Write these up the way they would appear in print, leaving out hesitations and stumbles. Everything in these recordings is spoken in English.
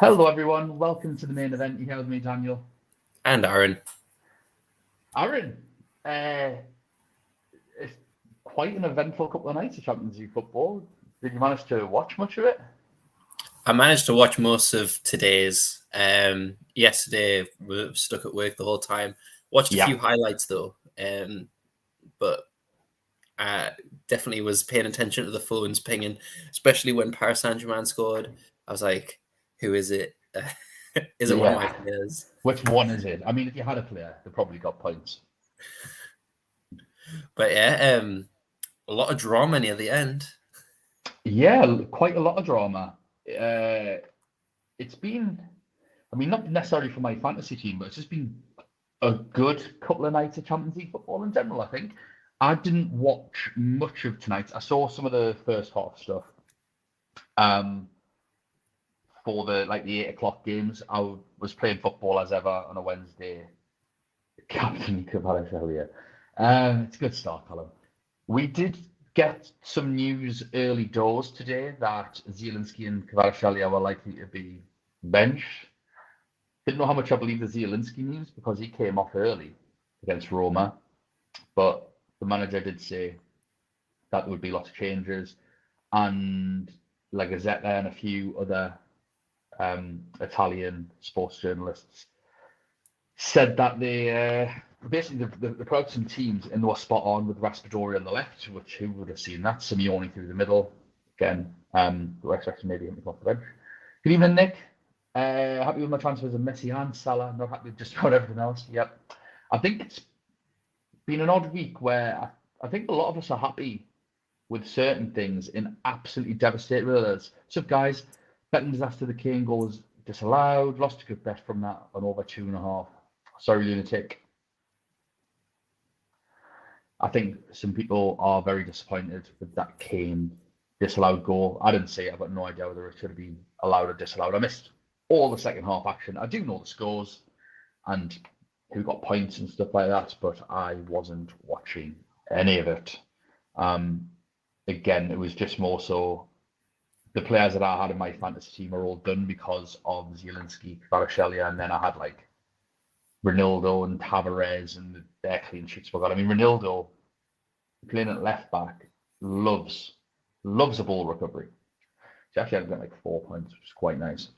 Hello, everyone. Welcome to the main event. You here with me, Daniel. And Aaron. Aaron, it's quite an eventful couple of nights of Champions League football. Did you manage to watch much of it? I managed to watch most of today's. Yesterday, we were stuck at work the whole time. Watched a few highlights though, but I definitely was paying attention to the phones pinging, especially when Paris Saint-Germain scored. I was like, who is it? Is it one of my players? Which one is it? I mean, if you had a player, they probably got points. But yeah, a lot of drama near the end. Yeah, quite a lot of drama. It's been, I mean, not necessarily for my fantasy team, but it's just been a good couple of nights of Champions League football in general, I think. I didn't watch much of tonight. I saw some of the first half stuff. For the 8 o'clock games, I was playing football as ever on a Wednesday. Captain Kvaratskhelia. It's a good start, Callum. We did get some news early doors today that Zielinski and Kvaratskhelia were likely to be benched. Didn't know how much I believe the Zielinski news because he came off early against Roma, but the manager did say that there would be lots of changes, and La Gazzetta and a few other Italian sports journalists said that they basically they put out some teams and they were spot on with Raspadori on the left, which who would have seen that? Simeone through the middle. Again, we're expecting maybe him to come off the bench. Good evening, Nick. Happy with my transfers of Messi and Salah. Not happy with just about everything else. Yep. I think it's been an odd week where I think a lot of us are happy with certain things and absolutely devastated with others. So, guys, betting disaster, the Kane goal was disallowed. Lost a good bet from that on over 2.5. Sorry, lunatic. I think some people are very disappointed with that Kane disallowed goal. I didn't see it. I've got no idea whether it should have been allowed or disallowed. I missed all the second half action. I do know the scores and who got points and stuff like that, but I wasn't watching any of it. Again, it was just more so the players that I had in my fantasy team are all done because of Zielinski, Kvaratskhelia, and then I had like Ronaldo and Tavares and their clean sheets were gone. I mean, Ronaldo playing at left back loves a ball recovery. He actually had like 4 points, which is quite nice.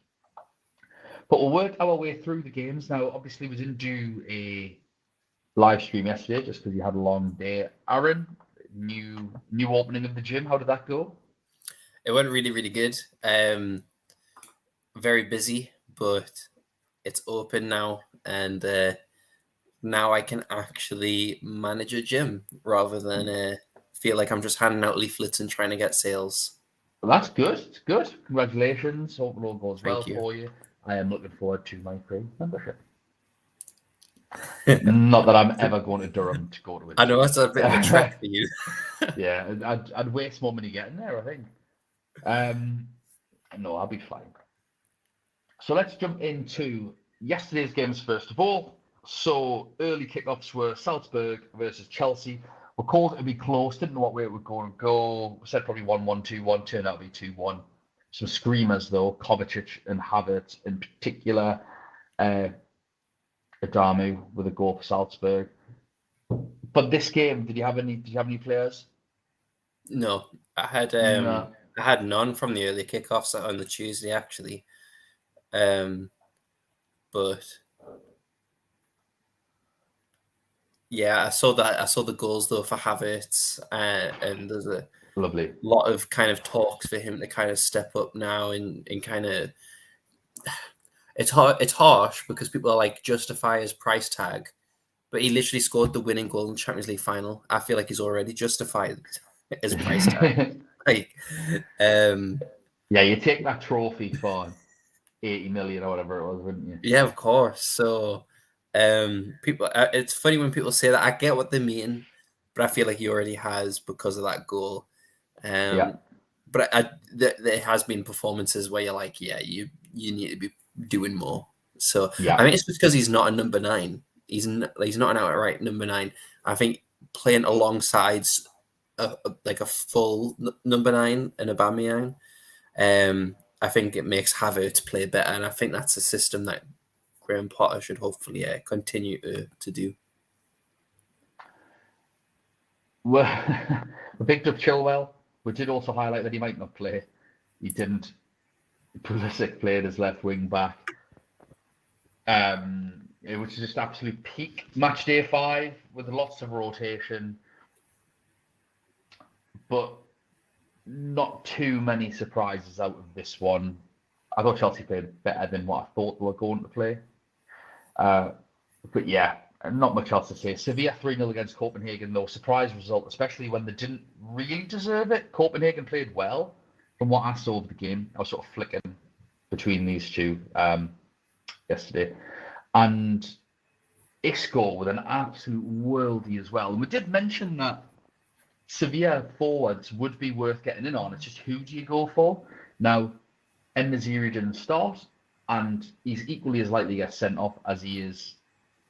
But we'll work our way through the games. Now, obviously, we didn't do a live stream yesterday just because you had a long day. Aaron, new opening of the gym. How did that go? It went really, really good. Very busy, but it's open now, and now I can actually manage a gym rather than feel like I'm just handing out leaflets and trying to get sales. Well, that's good. It's good. Congratulations. Hope it all goes well for you. I am looking forward to my free membership. Not that I'm ever going to Durham to go to it. I know it's a bit of a trek for you. Yeah, I'd waste more money getting there, I think. No, I'll be fine. So let's jump into yesterday's games first of all. So early kickoffs were Salzburg versus Chelsea. We're called it to be close. Didn't know what way it would go. We said probably 1-1, 2-1. Turned out to be 2-1. Some screamers though. Kovacic and Havertz in particular. Adamu with a goal for Salzburg. But this game, did you have any players? No, I had none from the early kickoffs on the Tuesday actually. But yeah, I saw the goals though for Havertz, and there's a lovely lot of kind of talks for him to kind of step up now and kind of. It's harsh because people are like justify his price tag, but he literally scored the winning goal in the Champions League final. I feel like he's already justified his price tag. Yeah, you take that trophy for 80 million or whatever it was, wouldn't you? Yeah, of course. So, people, it's funny when people say that. I get what they mean, but I feel like he already has because of that goal. Yeah. But there has been performances where you're like, yeah, you need to be doing more. So yeah. I mean, it's just because he's not a number 9. He's not an outright number 9. I think playing alongside like a full number 9 and Aubameyang, I think it makes Havertz play better, and I think that's a system that Graham Potter should hopefully continue to do. We picked up Chilwell. We did also highlight that he might not play. He didn't. Pulisic played as left wing back. It was just absolute peak match day 5 with lots of rotation, but not too many surprises out of this one. I thought Chelsea played better than what I thought they were going to play. But yeah, not much else to say. Sevilla 3-0 against Copenhagen, though. Surprise result, especially when they didn't really deserve it. Copenhagen played well from what I saw of the game. I was sort of flicking between these two yesterday. And Isco with an absolute worldie as well. And we did mention that Sevilla forwards would be worth getting in on. It's just who do you go for? Now, En-Nesyri didn't start, and he's equally as likely to get sent off as he is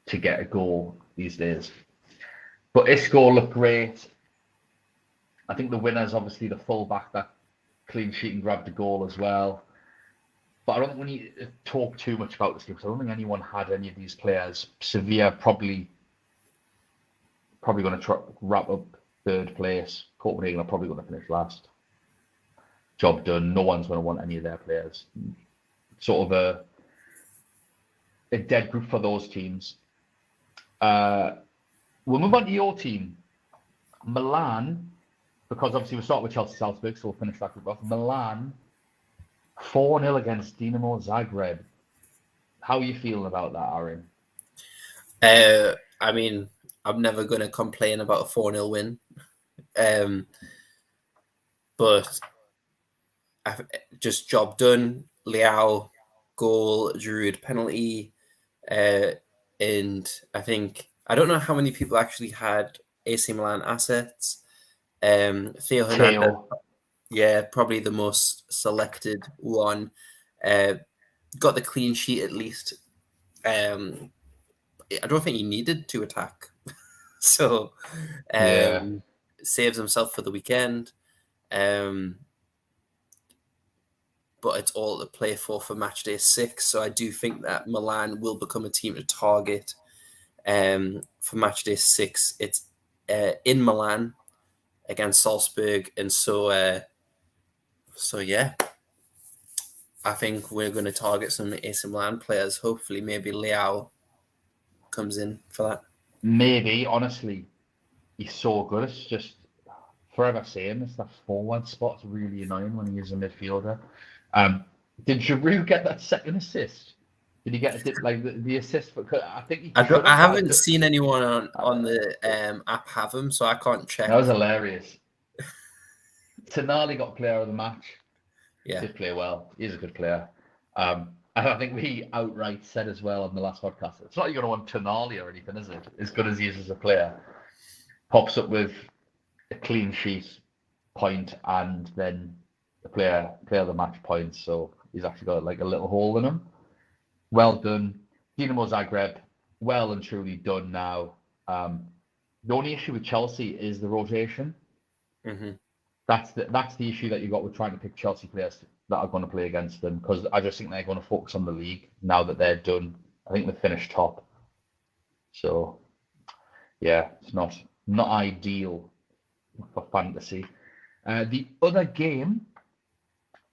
to get a goal these days. But Isco looked great. I think the winner is obviously the fullback that clean sheet and grabbed the goal as well. But I don't think we need to talk too much about this game because I don't think anyone had any of these players. Sevilla probably going to wrap up 3rd place. Copenhagen are probably going to finish last. Job done. No one's going to want any of their players. Sort of a dead group for those teams. We'll move on to your team, Milan, because obviously we'll start with Chelsea Salzburg, so we'll finish that group off. Milan 4-0 against Dinamo Zagreb. How are you feeling about that, Aaron? I mean, I'm never going to complain about a 4-0 win. But just job done. Leao, goal, Giroud penalty. And I think, I don't know how many people actually had AC Milan assets. Theo Hernandez. Yeah, probably the most selected one. Got the clean sheet at least. I don't think he needed to attack. So saves himself for the weekend. But it's all to play for match day 6. So I do think that Milan will become a team to target for match day 6. It's in Milan against Salzburg. And so yeah, I think we're going to target some AC Milan players. Hopefully, maybe Leao comes in for that. Maybe, honestly, he's so good. It's just forever saying this. That forward spot's really annoying when he is a midfielder. Did Giroud get that second assist? Did he get the assist? I think he. I haven't seen anyone on the app have him, so I can't check. That was hilarious. Tonali got player of the match. Yeah, did play well. He's a good player. And I think we outright said as well on the last podcast, it's not you're going to want Tonali or anything, is it? As good as he is as a player. Pops up with a clean sheet point and then the player of the match points. So he's actually got like a little hole in him. Well done. Dinamo Zagreb, well and truly done now. The only issue with Chelsea is the rotation. Mm-hmm. That's the issue that you got with trying to pick Chelsea players that are going to play against them, because I just think they're going to focus on the league now that they're done. I think they finished top. So, yeah, it's not ideal for fantasy. The other game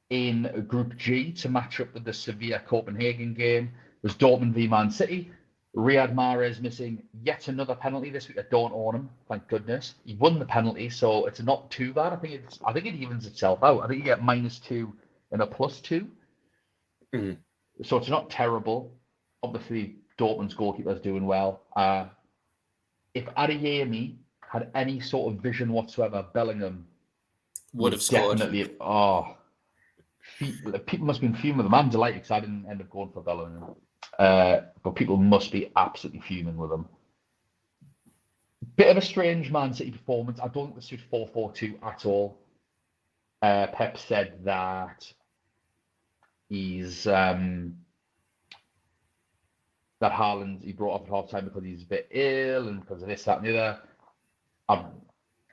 in Group G to match up with the Sevilla Copenhagen game was Dortmund v Man City. Riyad Mahrez missing yet another penalty this week. I don't own him, thank goodness. He won the penalty, so it's not too bad. I think it evens itself out. I think you get -2 and a +2. Mm-hmm. So it's not terrible. Obviously, Dortmund's goalkeeper's doing well. If Adeyemi had any sort of vision whatsoever, Bellingham would have scored. Definitely. People must have been fuming with him. I'm delighted because I didn't end up going for Bellingham. But people must be absolutely fuming with him. Bit of a strange Man City performance. I don't think this suits 4-4-2 at all. Pep said that he's that Haaland he brought off at half time because he's a bit ill and because of this, that, and the other. I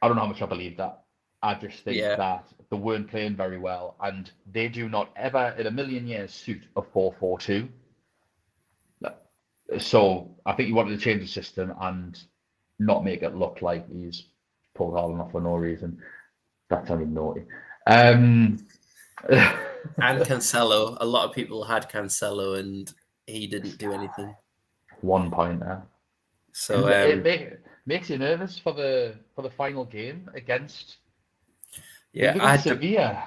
don't know how much I believe that. I just think that they weren't playing very well, and they do not ever in a million years suit a 4-4-2. So I think he wanted to change the system and not make it look like he's pulled Haaland off for no reason. That's only naughty. And Cancelo. A lot of people had Cancelo, and he didn't do anything. 1 point there. So it makes you nervous for the final game against. Sevilla.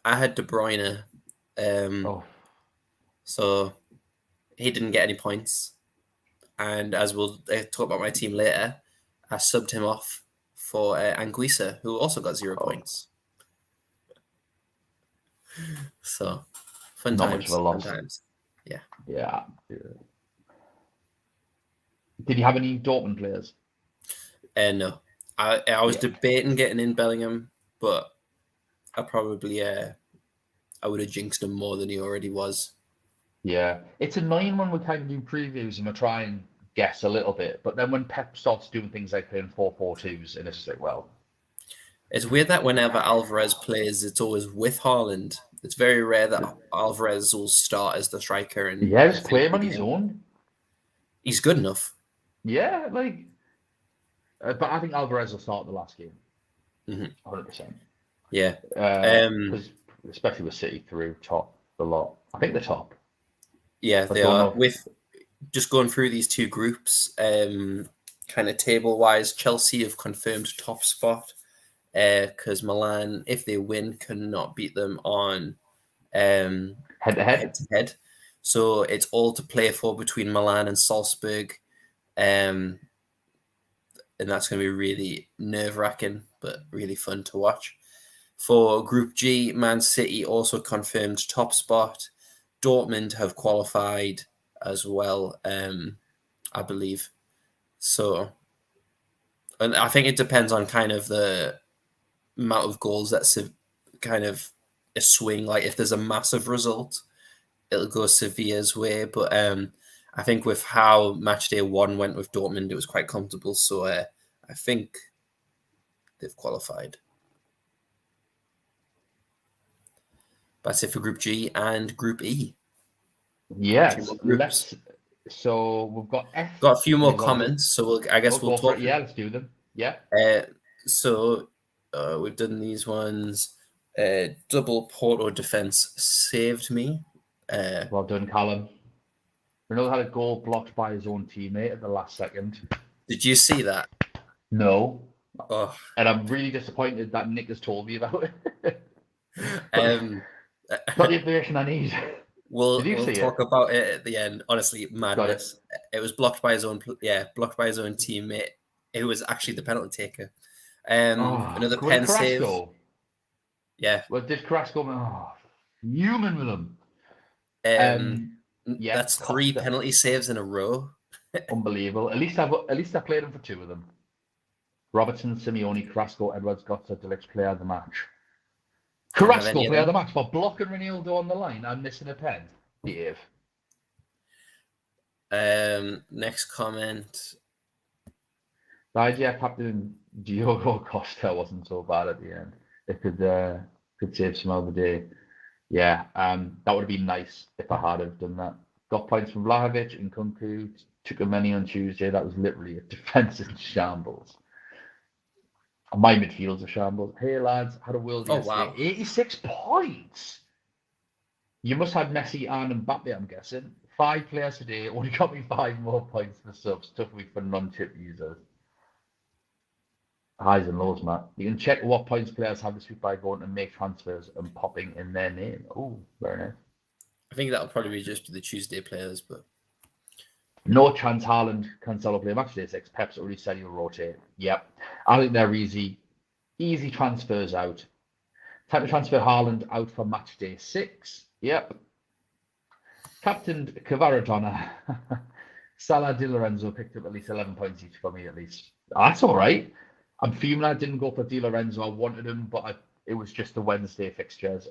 I had De Bruyne. So he didn't get any points. And as we'll talk about my team later, I subbed him off for Anguissa, who also got 0 points. So fun Not times. Much of a loss. Fun times. Yeah. Yeah. Did you have any Dortmund players? No. I was debating getting in Bellingham, but I probably I would have jinxed him more than he already was. Yeah, it's annoying when we kind of do previews and we try and guess a little bit, but then when Pep starts doing things like playing 4-4-2s, and it's just like, well, it's weird that whenever Alvarez plays, it's always with Haaland. It's very rare that Alvarez will start as the striker. And he's playing on his own. He's good enough. Yeah, but I think Alvarez will start the last game. 100%. Yeah. Because especially with City through top a lot. I think they're top. Yeah, they are. With just going through these two groups, kind of table-wise, Chelsea have confirmed top spot because Milan, if they win, cannot beat them on head-to-head. So it's all to play for between Milan and Salzburg. And that's going to be really nerve-wracking, but really fun to watch. For Group G, Man City also confirmed top spot. Dortmund have qualified as well, I believe. So, and I think it depends on kind of the amount of goals that's kind of a swing. Like if there's a massive result, it'll go Sevilla's way. But I think with how Matchday 1 went with Dortmund, it was quite comfortable. So I think they've qualified. That's it for Group G and Group E. Yes, so we've got F. Got a few more comments, so I guess we'll talk. Yeah, let's do them. Yeah. So we've done these ones. Double Porto defense saved me. Well done, Callum. Ronaldo had a goal blocked by his own teammate at the last second. Did you see that? No. Oh. And I'm really disappointed that Nick has told me about it. Not the information I need. We'll talk about it at the end. Honestly, madness. It was blocked by his own teammate, who was actually the penalty taker. Another pen save. Yeah. Well, did Carrasco? Human with him. That's 3 penalty saves in a row. Unbelievable. At least I played him for 2 of them. Robertson, Simeone, Carrasco, Edwards, Götze, Delic, player of the match. Carrasco, player of the match, for blocking Ronaldo on the line and missing a pen. Dave. Next comment. The idea captain Diogo Costa wasn't so bad at the end. It could save some of the day. Yeah, that would have been nice if I had have done that. Got points from Vlahovic and Kunku. Took a many on Tuesday. That was literally a defensive shambles. My midfield's a shambles. Hey lads, had a world yesterday. Wow. 86 points. You must have Messi and Mbappe, I'm guessing. 5 players today, only got me 5 more points for subs. Tough week for non-chip users. Highs and lows, Matt. You can check what points players have this week by going and make transfers and popping in their name. Oh, very nice. I think that'll probably be just the Tuesday players, but no chance Haaland, Cancelo play Matchday 6. Pep's already said he'll rotate. Yep. I think they're easy transfers out. Time to transfer Haaland out for Matchday 6. Yep. Captain Cavaradonna. Salah, Di Lorenzo picked up at least 11 points each for me, at least. That's all right. I'm fuming I didn't go for Di Lorenzo. I wanted him, but it was just the Wednesday fixtures.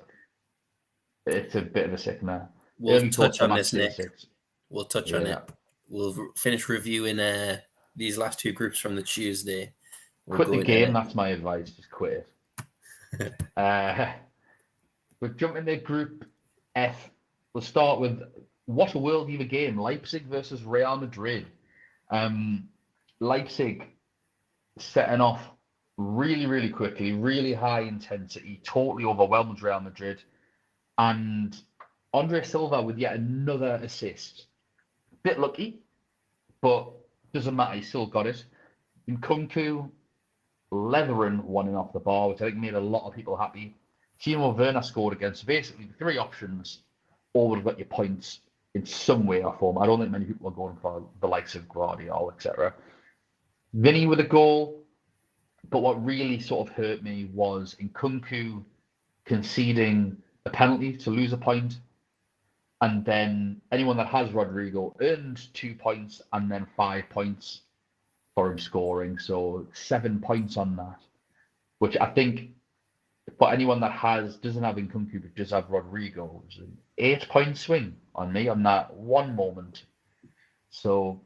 It's a bit of a sickener. We'll touch on this, Nick. We'll touch on it. We'll finish reviewing these last 2 groups from the Tuesday. Quit the game. That's my advice. Just quit it. We're jumping to Group F. We'll start with what a worldie of a game. Leipzig versus Real Madrid. Leipzig setting off really, really quickly, really high intensity, totally overwhelmed Real Madrid. And Andre Silva with yet another assist. Bit lucky, but doesn't matter. He still got it. Nkunku leathering one in off the bar, which I think made a lot of people happy. Timo Werner scored again. So basically, the three options all would have got your points in some way or form. I don't think many people are going for the likes of Guardiola, etc. Vinny with a goal. But what really sort of hurt me was Nkunku conceding a penalty to lose a point. And then anyone that has Rodrigo earned 2 points and then 5 points for him scoring. So 7 points on that, which I think for anyone that doesn't have Nkunku but does have Rodrigo, it's an 8-point swing on me on that one moment. So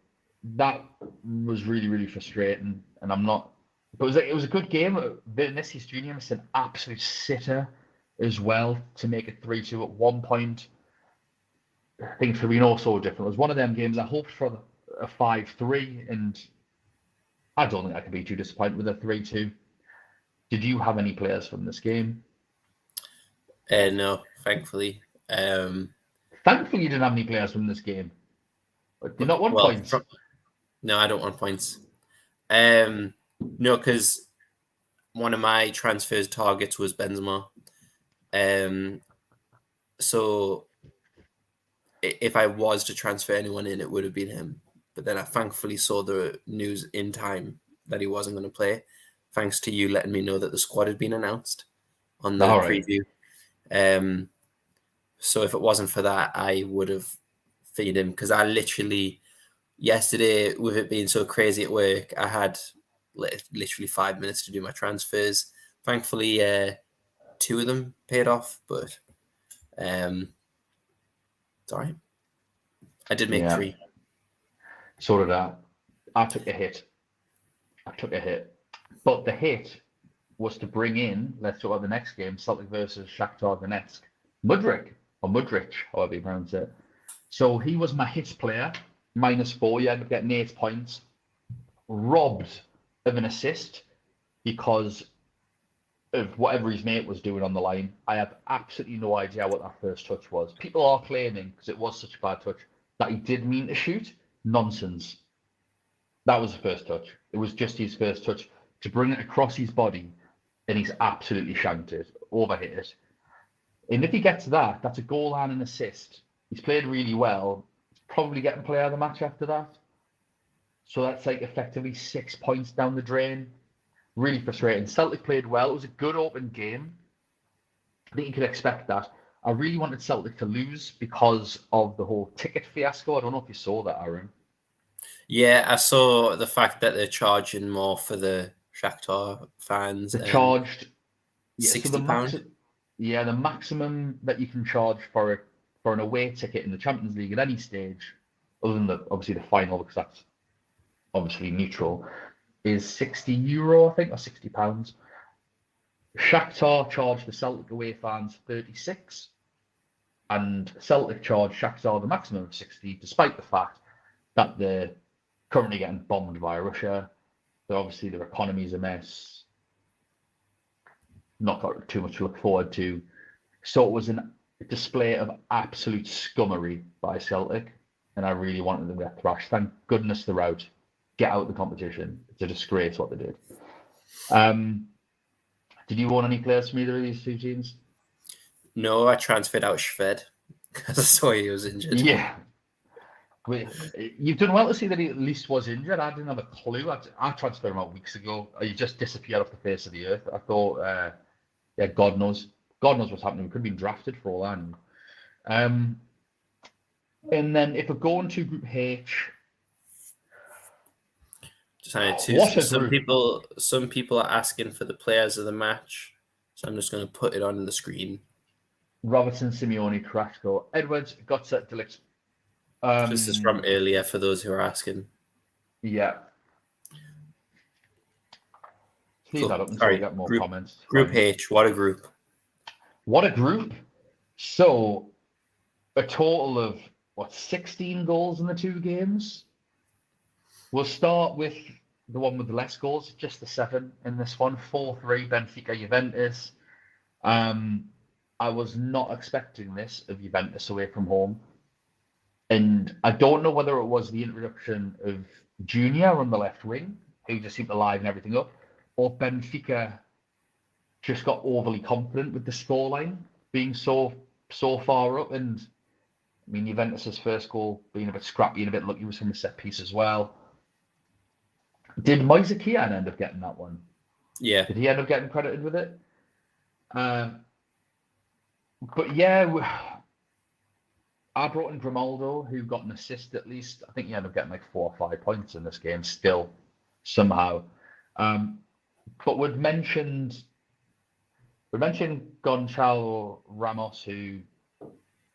that was really, really frustrating. And I'm not. But it was a good game. Vinicius Junior missed an absolute sitter as well to make it 3-2 at one point. Things have been all so different. It was one of them games I hoped for a 5-3, and I don't think I could be too disappointed with a 3-2. Did you have any players from this game? No, thankfully. Thankfully, you didn't have any players from this game. Do you not want points? No, I don't want points. No, because one of my transfers targets was Benzema. So if I was to transfer anyone in, it would have been him. But then I thankfully saw the news in time that he wasn't going to play, thanks to you letting me know that the squad had been announced on the preview. So if it wasn't for that, I would have feed him, because I literally, yesterday, with it being so crazy at work, I had literally 5 minutes to do my transfers. Thankfully, 2 of them paid off, but sorry, I did make 3. So did I. I took a hit. But the hit was to bring in, let's talk about the next game, Celtic versus Shakhtar Donetsk. Mudryk, however you pronounce it. So he was my hit player, -4. He ended up getting 8 points. Robbed of an assist because of whatever his mate was doing on the line. I have absolutely no idea what that first touch was. People are claiming, because it was such a bad touch, that he did mean to shoot. Nonsense. That was the first touch. It was just his first touch to bring it across his body, and he's absolutely shanked it, overhit it. And if he gets that, that's a goal and an assist. He's played really well. He's probably getting player of the match after that. So that's like effectively 6 points down the drain. Really frustrating. Celtic played well. It was a good open game. I think you could expect that. I really wanted Celtic to lose because of the whole ticket fiasco. I don't know if you saw that, Aaron. Yeah, I saw the fact that they're charging more for the Shakhtar fans. They charged £60. The maximum that you can charge for an away ticket in the Champions League at any stage, other than obviously the final, because that's obviously neutral, is €60, I think, or £60. Shakhtar charged the Celtic away fans 36, and Celtic charged Shakhtar the maximum of 60, despite the fact that they're currently getting bombed by Russia. So obviously their economy's a mess. Not got too much to look forward to. So it was a display of absolute scummery by Celtic, and I really wanted them to get thrashed. Thank goodness they're out. Get out of the competition. It's a disgrace what they did. Did you own any players from either of these two teams? No, I transferred out Shved because I saw he was injured. Yeah. You've done well to see that he at least was injured. I didn't have a clue. I transferred him out weeks ago. He just disappeared off the face of the earth. I thought, God knows. God knows what's happening. We could have been drafted for all I knew. And then if we go into Group H, some people are asking for the players of the match, so I'm just going to put it on the screen. Robertson, Simeone, Carrasco, Edwards, Götze, De Ligt. This is from earlier for those who are asking. Yeah. leave that up until we Sorry, get more group, comments. Group H, what a group. What a group. So, a total of, 16 goals in the 2 games? We'll start with the one with the less goals, just the 7 in this one. 4-3 Benfica Juventus. I was not expecting this of Juventus away from home. And I don't know whether it was the introduction of Junior on the left wing, who just seemed to liven everything up, or Benfica just got overly confident with the scoreline being so far up. And I mean, Juventus's first goal being a bit scrappy and a bit lucky was from a set piece as well. Did Moise Kean end up getting that one? Yeah. Did he end up getting credited with it? But yeah, I brought in Grimaldo, who got an assist at least. I think he ended up getting like 4 or 5 points in this game still, somehow. But we'd mentioned Gonçalo Ramos, who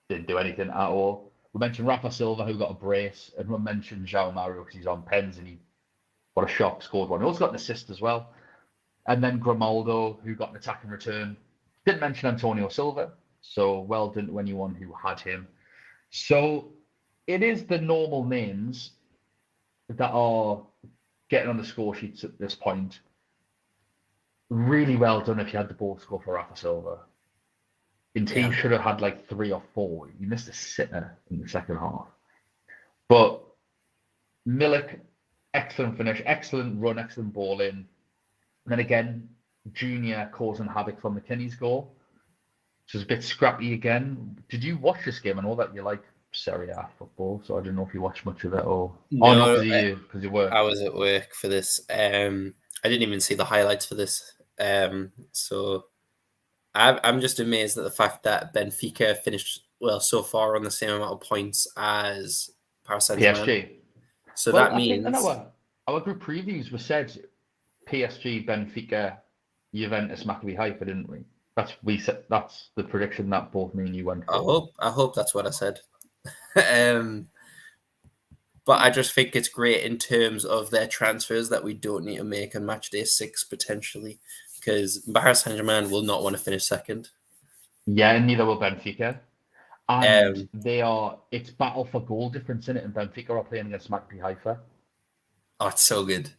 didn't do anything at all. We mentioned Rafa Silva, who got a brace, and we mentioned João Mario because he's on pens and he got a shock, scored one. He also got an assist as well. And then Grimaldo, who got an attack and return. Didn't mention Antonio Silva, so well done to anyone who had him. So it is the normal names that are getting on the score sheets at this point. Really well done if you had the ball score for Rafa Silva. He should have had like 3 or 4. He missed a sitter in the second half. But Milik, excellent finish, excellent run, excellent ball in. And then again, Junior causing havoc from McKinney's goal. So it's a bit scrappy again. Did you watch this game? I know that you like Serie A football, so I don't know if you watched much of it or. No, because you were. I was at work for this. I didn't even see the highlights for this. So I'm just amazed at the fact that Benfica finished so far on the same amount of points as Paris Saint-Germain. PSG. So that means in our group previews we said PSG, Benfica, Juventus, Maccabi Haifa, didn't we? That's the prediction that both me and you went for. I hope that's what I said. But I just think it's great in terms of their transfers that we don't need to make on match day 6 potentially, because Paris Saint-Germain will not want to finish second. Yeah, and neither will Benfica. And it's battle for goal difference in it, and Benfica are playing against Maccabi Haifa. Oh, it's so good.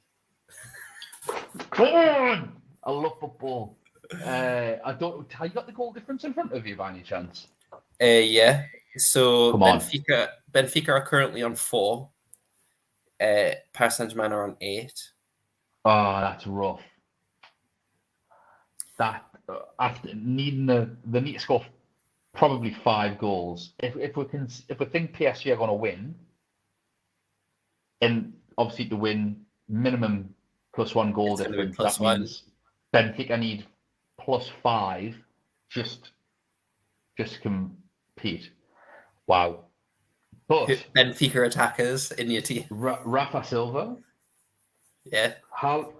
Come on! I love football. Have you got the goal difference in front of you by any chance? Yeah. So Benfica are currently on 4. Paris Saint-Germain are on 8. Oh, that's rough. That after needing they need to score probably 5 goals. If we think PSG are going to win, and obviously to win minimum +1 goal difference, that means Benfica need +5 just compete. Wow. But Benfica attackers in your team. Rafa Silva. Yeah. How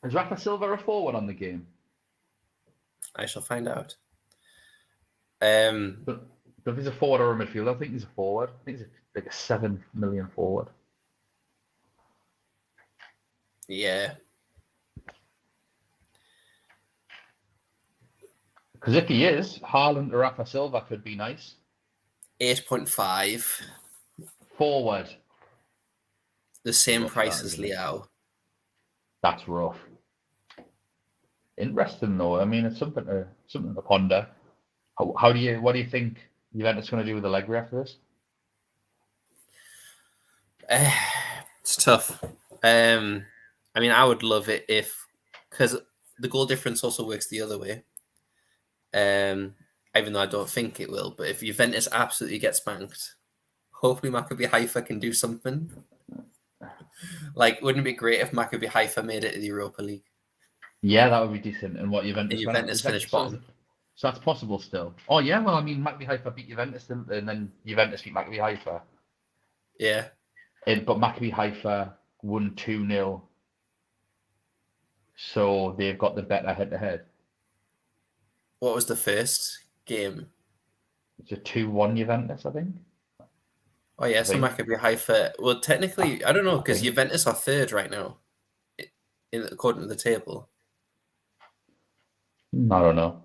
is Rafa Silva a forward on the game? I shall find out. But if he's a forward or a midfielder, I think he's a forward. I think he's like a 7 million forward. Yeah. Because if he is, Haaland or Rafa Silva could be nice. 8.5. Forward. The same price as Leao. That's rough. Interesting though. I mean, it's something to ponder. What do you think Juventus going to do with Allegri after this? It's tough. I mean, I would love it because the goal difference also works the other way. Even though I don't think it will, but if Juventus absolutely gets spanked, hopefully Maccabi Haifa can do something. Like, wouldn't it be great if Maccabi Haifa made it to the Europa League? Yeah, that would be decent. And what Juventus finished bottom. So that's possible still. Oh yeah, well I mean Maccabi Haifa beat Juventus and then Juventus beat Maccabi Haifa. Yeah. But Maccabi Haifa won 2-0. So they've got the better head-to-head. What was the first game? It's a 2-1 Juventus, I think. Oh yeah, so Maccabi Haifa. Well, technically, I don't know because Juventus are 3rd right now, according to the table. I don't know.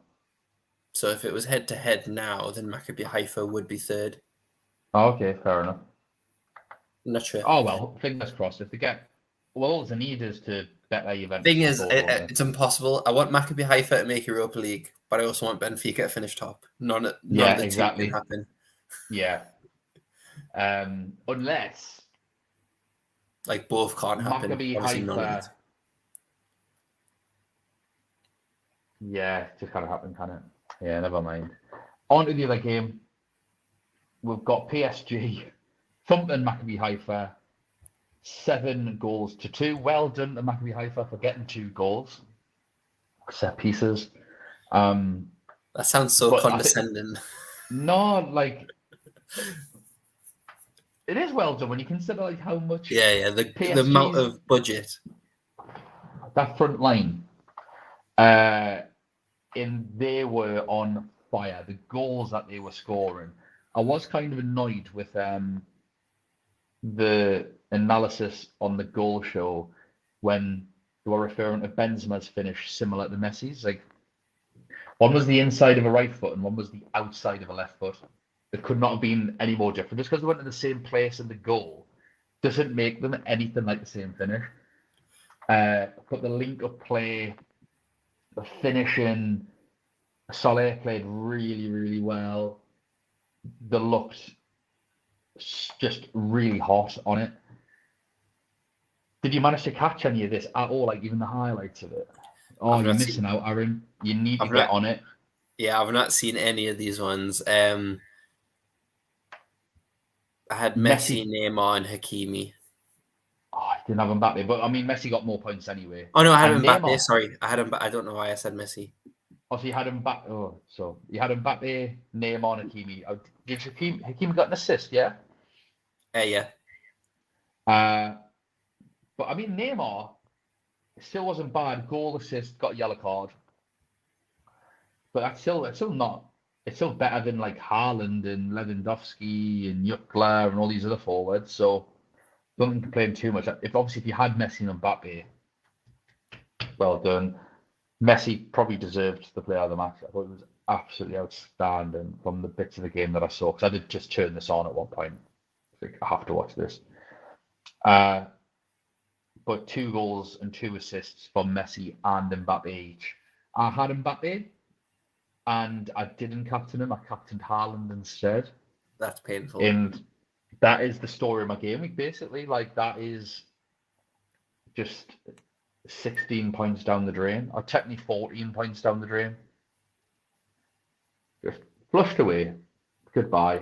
So if it was head to head now, then Maccabi Haifa would be third. Oh, okay, fair enough. Not sure. Oh well, fingers crossed. If they get, well, all they need is to bet their Juventus Thing to is, score, don't they? it's impossible. I want Maccabi Haifa to make Europa League, but I also want Benfica to finish top. None of Yeah, the two can exactly. happen. Yeah. Unless Like both can't happen. Maccabi Obviously, none of it. Haifa. Yeah, just can't happen, can it? Yeah, never mind. On to the other game. We've got PSG thumping Maccabi Haifa 7-2. Well done to Maccabi Haifa for getting 2 goals. Set pieces. That sounds so But I think condescending. no, like it is well done when you consider like how much The amount of budget. That front line, they were on fire. The goals that they were scoring, I was kind of annoyed with the analysis on the goal show when they were referring to Benzema's finish similar to Messi's. Like one was the inside of a right foot and one was the outside of a left foot. It could not have been any more different. Just because they went to the same place in the goal doesn't make them anything like the same finish. But the link-up play, the finishing, Solé played really, really well. They looked just really hot on it. Did you manage to catch any of this at all? Like even the highlights of it? Oh, you're missing out, Aaron. You need to get on it. Yeah, I've not seen any of these ones. I had Messi, Neymar, and Hakimi. Oh, I didn't have Mbappe, but I mean, Messi got more points anyway. Oh no, I had Mbappe. Sorry, I had Mbappe. I don't know why I said Messi. Oh, so you had Mbappe. Oh, so you had Mbappe, Neymar, and Hakimi. Did Hakimi got an assist? Yeah. Yeah. But I mean, Neymar still wasn't bad. Goal, assist, got a yellow card. But that's still not. It's still better than like Haaland and Lewandowski and Jutgla and all these other forwards. So don't complain too much. If you had Messi and Mbappe, well done. Messi probably deserved the player of the match. I thought it was absolutely outstanding from the bits of the game that I saw. Because I did just turn this on at one point. I think I have to watch this. But 2 goals and 2 assists from Messi and Mbappe each. I had Mbappe, and I didn't captain him. I captained Haaland instead. That's painful. And that is the story of my game week, basically. Like, that is just 16 points down the drain, or technically 14 points down the drain. Just flushed away. Goodbye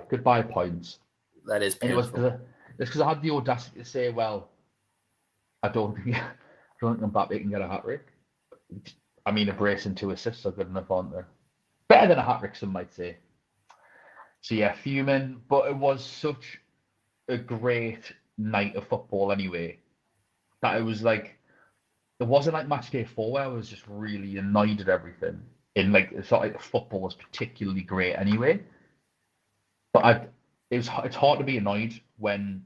points. That is painful. And it's because I had the audacity to say, well, I don't think Mbappe can get a hat-trick. I mean, a brace and 2 assists are good enough, aren't they? Better than a hat-trick, some might say. So yeah, fuming. But it was such a great night of football anyway, that it was like, it wasn't like Matchday 4 where I was just really annoyed at everything. In like, it's not like football was particularly great anyway. But it's hard to be annoyed when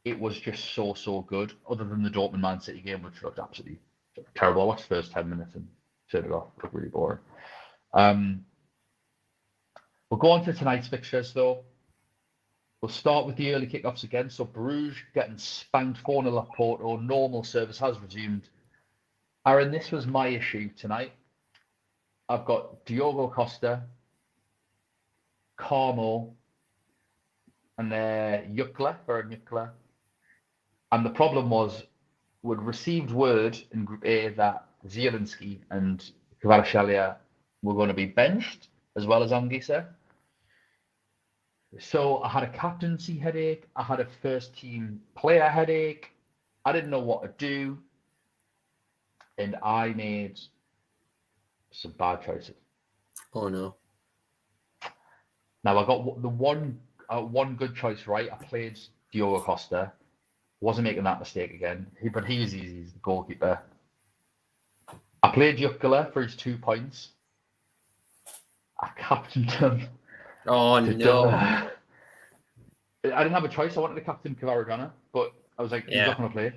it was just so good, other than the Dortmund Man City game, which looked absolutely terrible. I watched the first 10 minutes and turned it off. It looked really boring. We'll go on to tonight's fixtures, though. We'll start with the early kickoffs again. So Bruges getting spanked 4-0 at Porto. Normal service has resumed. Aaron, this was my issue tonight. I've got Diogo Costa, Carmo, and Jutgla. And the problem was, we'd received word in Group A that Zielinski and Kvaratskhelia were going to be benched, as well as Anguissa. So I had a captaincy headache. I had a first-team player headache. I didn't know what to do. And I made some bad choices. Oh, no. Now, I got the one good choice right. I played Diogo Costa. Wasn't making that mistake again. But he's easy. He's the goalkeeper. I played Jutgla for his 2 points. I captained him. Oh, no. I didn't have a choice. I wanted to captain Kvaratskhelia, but I was like, he's not going to play.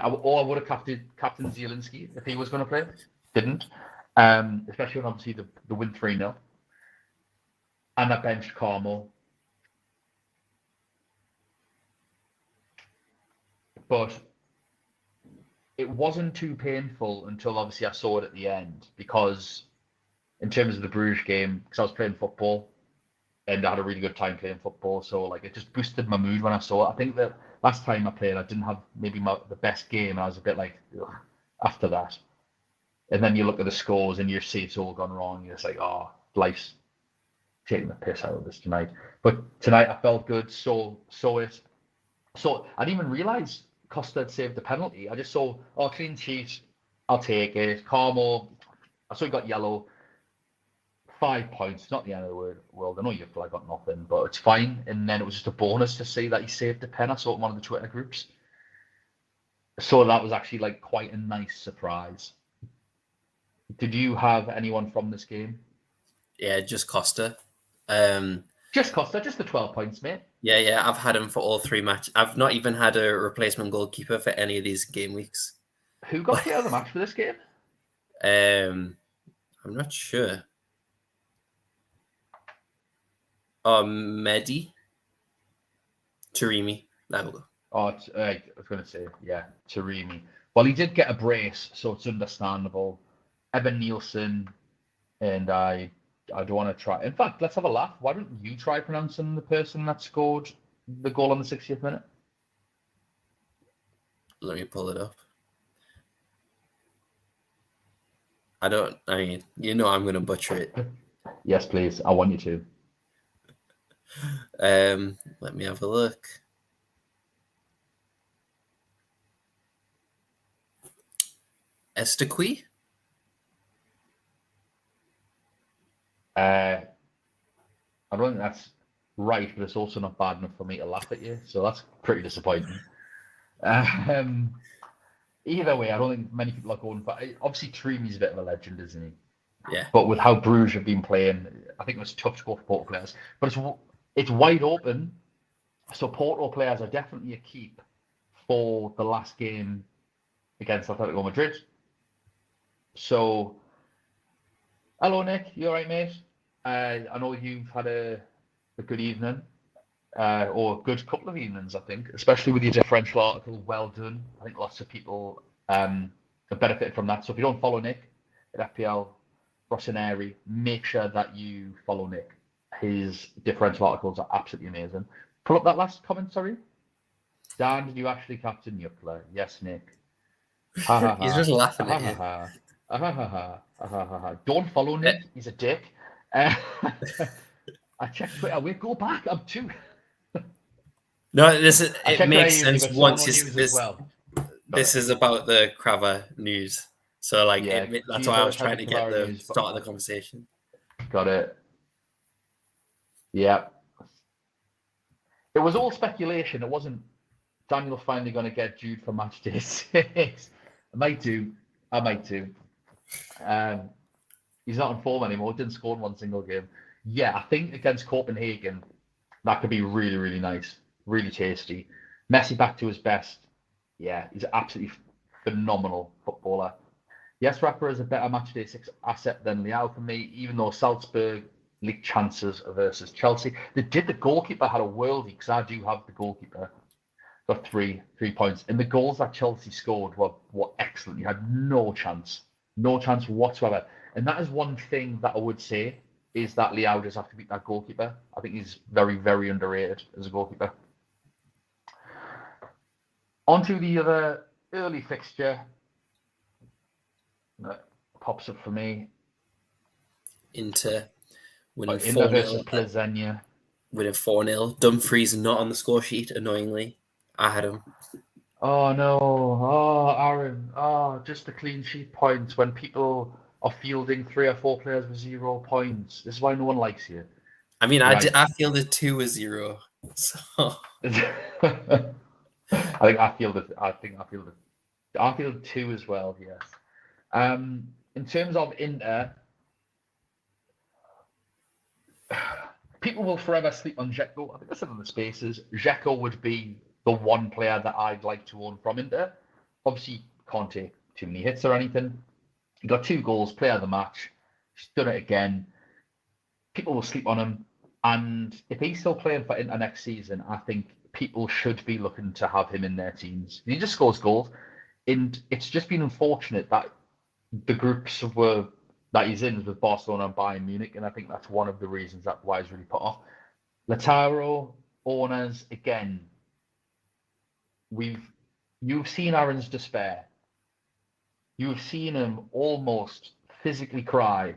Or I would have captained Zielinski if he was going to play. Didn't. Especially when obviously the win 3-0. And I benched Carmo. But it wasn't too painful until obviously I saw it at the end, because in terms of the Bruges game, because I was playing football and I had a really good time playing football, so like it just boosted my mood when I saw it. I think that last time I played, I didn't have maybe the best game, and I was a bit like, ugh, after that. And then you look at the scores and you see it's all gone wrong. You're just like, oh, life's taking the piss out of this tonight. But tonight I felt good. So it. So I didn't even realise Costa had saved the penalty. I just saw, oh, clean sheet, I'll take it. Carmo, I saw he got yellow. 5 points, not the end of the world. I know you feel like I got nothing, but it's fine. And then it was just a bonus to see that he saved the pen. I saw it in one of the Twitter groups. So that was actually like quite a nice surprise. Did you have anyone from this game? Yeah, just Costa. Just Costa, just the 12 points, mate. Yeah, I've had him for all 3 matches. I've not even had a replacement goalkeeper for any of these game weeks. Who got player of the match for this game? I'm not sure. Mehdi, Taremi. There we go. Oh, I was going to say, yeah, Taremi. Well, he did get a brace, so it's understandable. Evan Nielsen, and I don't want to try. In fact, let's have a laugh. Why don't you try pronouncing the person that scored the goal on the 60th minute? Let me pull it up. I'm going to butcher it. Yes, please. I want you to. Let me have a look. Estequi? I don't think that's right, but it's also not bad enough for me to laugh at you, so that's pretty disappointing. Either way, I don't think many people are going for. Obviously, Trini's a bit of a legend, isn't he? Yeah. But with how Bruges have been playing, I think it was tough to go for Porto players. But it's wide open, so Porto players are definitely a keep for the last game against Atletico Madrid. So, hello Nick, you all right, mate? I know you've had a good evening, or a good couple of evenings, I think, especially with your differential article. Well done. I think lots of people have benefited from that. So if you don't follow Nick at FPL Rossoneri, make sure that you follow Nick. His differential articles are absolutely amazing. Pull up that last comment, sorry. Dan, did you actually captain Yuckler? Yes, Nick. Ha, ha, ha. He's just laughing ha, at you. Ha, ha, ha, ha, ha, ha, ha. Don't follow Nick. He's a dick. I checked Twitter. We go back. I'm too. No, it makes sense once this is about the Crava news. So like, yeah, that's why I was trying to get the start of the conversation. Got it. Yeah. It was all speculation. It wasn't Daniel finally going to get Jude for Matchday 6. I might do. He's not in form anymore. Didn't score in one single game. Yeah, I think against Copenhagen, that could be really, really nice. Really tasty. Messi back to his best. Yeah, he's an absolutely phenomenal footballer. Yes, Rapper is a better Matchday 6 asset than Leao for me, even though Salzburg leaked chances versus Chelsea. The goalkeeper had a worldie, because I do have the goalkeeper. Got 3 points. And the goals that Chelsea scored were excellent. You had no chance whatsoever. And that is one thing that I would say, is that Leao does have to beat that goalkeeper. I think he's very, very underrated as a goalkeeper. On to the other early fixture that pops up for me. Inter winning 4-0 versus Plezenia. Winning 4-0. Dumfries not on the score sheet, annoyingly. I had him. Oh no. Oh, Aaron. Oh, just the clean sheet points when people are fielding 3 or 4 players with 0 points. This is why no one likes you. I mean, right. I fielded 2 with 0. So I fielded 2 as well, yes. In terms of Inter, people will forever sleep on Dzeko. I think I said in the spaces, Dzeko would be the one player that I'd like to own from Inter. Obviously, can't take too many hits or anything. He got 2 goals, player of the match. He's done it again. People will sleep on him. And if he's still playing for Inter next season, I think people should be looking to have him in their teams. He just scores goals. And it's just been unfortunate that the groups that he's in is with Barcelona and Bayern Munich. And I think that's one of the reasons that why he's really put off. Lautaro, Owners, again, you've seen Aaron's despair. You've seen him almost physically cry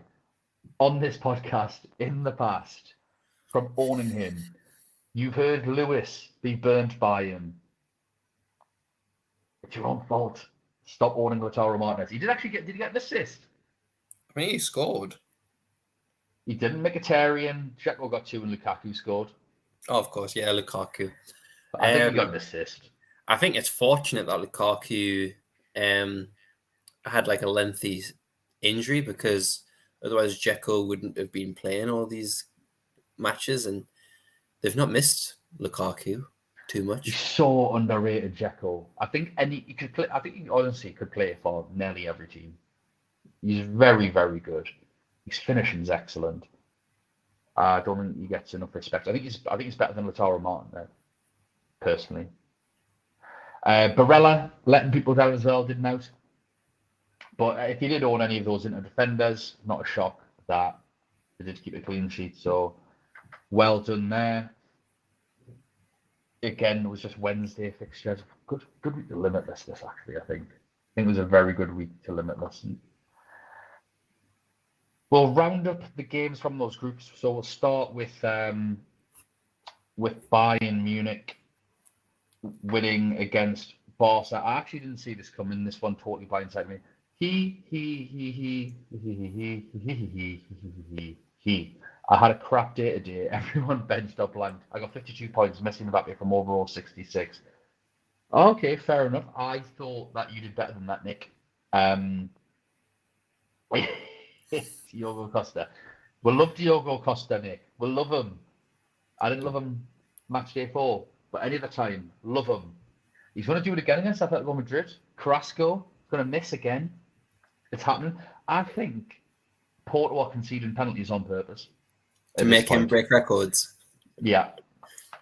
on this podcast in the past from owning him. You've heard Lewis be burnt by him. It's your own fault. Stop owning Lautaro Martinez. He did he get an assist? I mean, he scored. He didn't. Mkhitaryan, Dzeko got 2 and Lukaku scored. Oh, of course, yeah, Lukaku. But I think he got an assist. I think it's fortunate that Lukaku had like a lengthy injury, because otherwise Dzeko wouldn't have been playing all these matches, and they've not missed Lukaku too much. He's so underrated, Dzeko. I think he could play. I think he honestly could play for nearly every team. He's very, very good. His finishing's excellent. I don't think he gets enough respect. I think he's better than Lautaro Martinez, personally. Barella letting people down as well, didn't out. But if you did own any of those Inter defenders, not a shock that they did keep a clean sheet. So well done there. Again, it was just Wednesday fixtures. Good week to Limitless this, actually, I think. It was a very good week to Limitless. We'll round up the games from those groups. So we'll start with Bayern Munich winning against Barca. I actually didn't see this coming. This one totally blindsided me. I had a crap day today. Everyone benched up blank. I got 52 points, missing Mbappe from overall 66. Okay, fair enough. I thought that you did better than that, Nick. Diogo Costa. We'll love Diogo Costa, Nick. We'll love him. I didn't love him match day 4, but any other time, love him. He's going to do it again against Atletico Madrid. Carrasco is going to miss again. It's happening. I think Porto are conceding penalties on purpose. To make him break records. Yeah.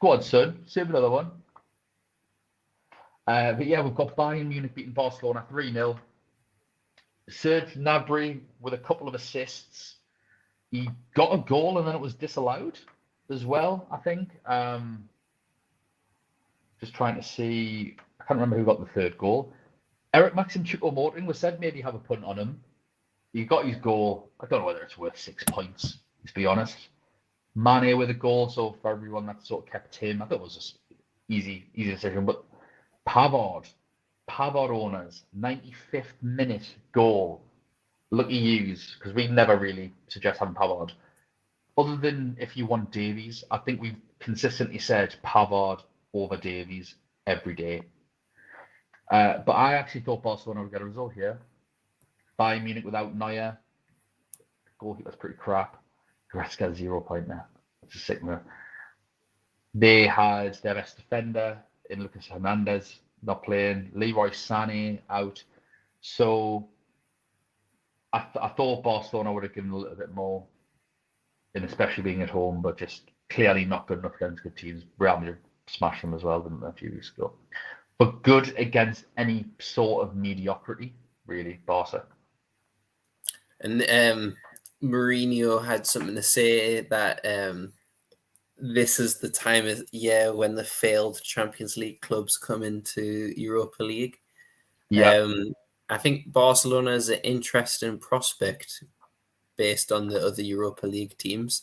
Go on, son. Save another one. But yeah, we've got Bayern Munich beating Barcelona 3-0. Serge Gnabry with a couple of assists. He got a goal and then it was disallowed as well, I think. Just trying to see. I can't remember who got the 3rd goal. Eric Maxim Choupo-Moting was said maybe have a punt on him. He got his goal. I don't know whether it's worth 6 points, to be honest. Mane with a goal, so for everyone that sort of kept him, I thought it was just easy decision. But Pavard Owners, 95th minute goal. Lucky yous, because we never really suggest having Pavard. Other than if you want Davies, I think we've consistently said Pavard over Davies every day. But I actually thought Barcelona would get a result here. Bayern Munich without Neuer. Goalkeeper's pretty crap. Goretzka 0 point there. It's a sick move. They had their best defender in Lucas Hernandez not playing. Leroy Sané out. So I thought Barcelona would have given a little bit more, and especially being at home, but just clearly not good enough against good teams. Real Madrid smashed them as well, didn't they, a few weeks ago? But good against any sort of mediocrity, really, Barca. And Mourinho had something to say that this is the time of year when the failed Champions League clubs come into Europa League. Yeah. I think Barcelona is an interesting prospect based on the other Europa League teams.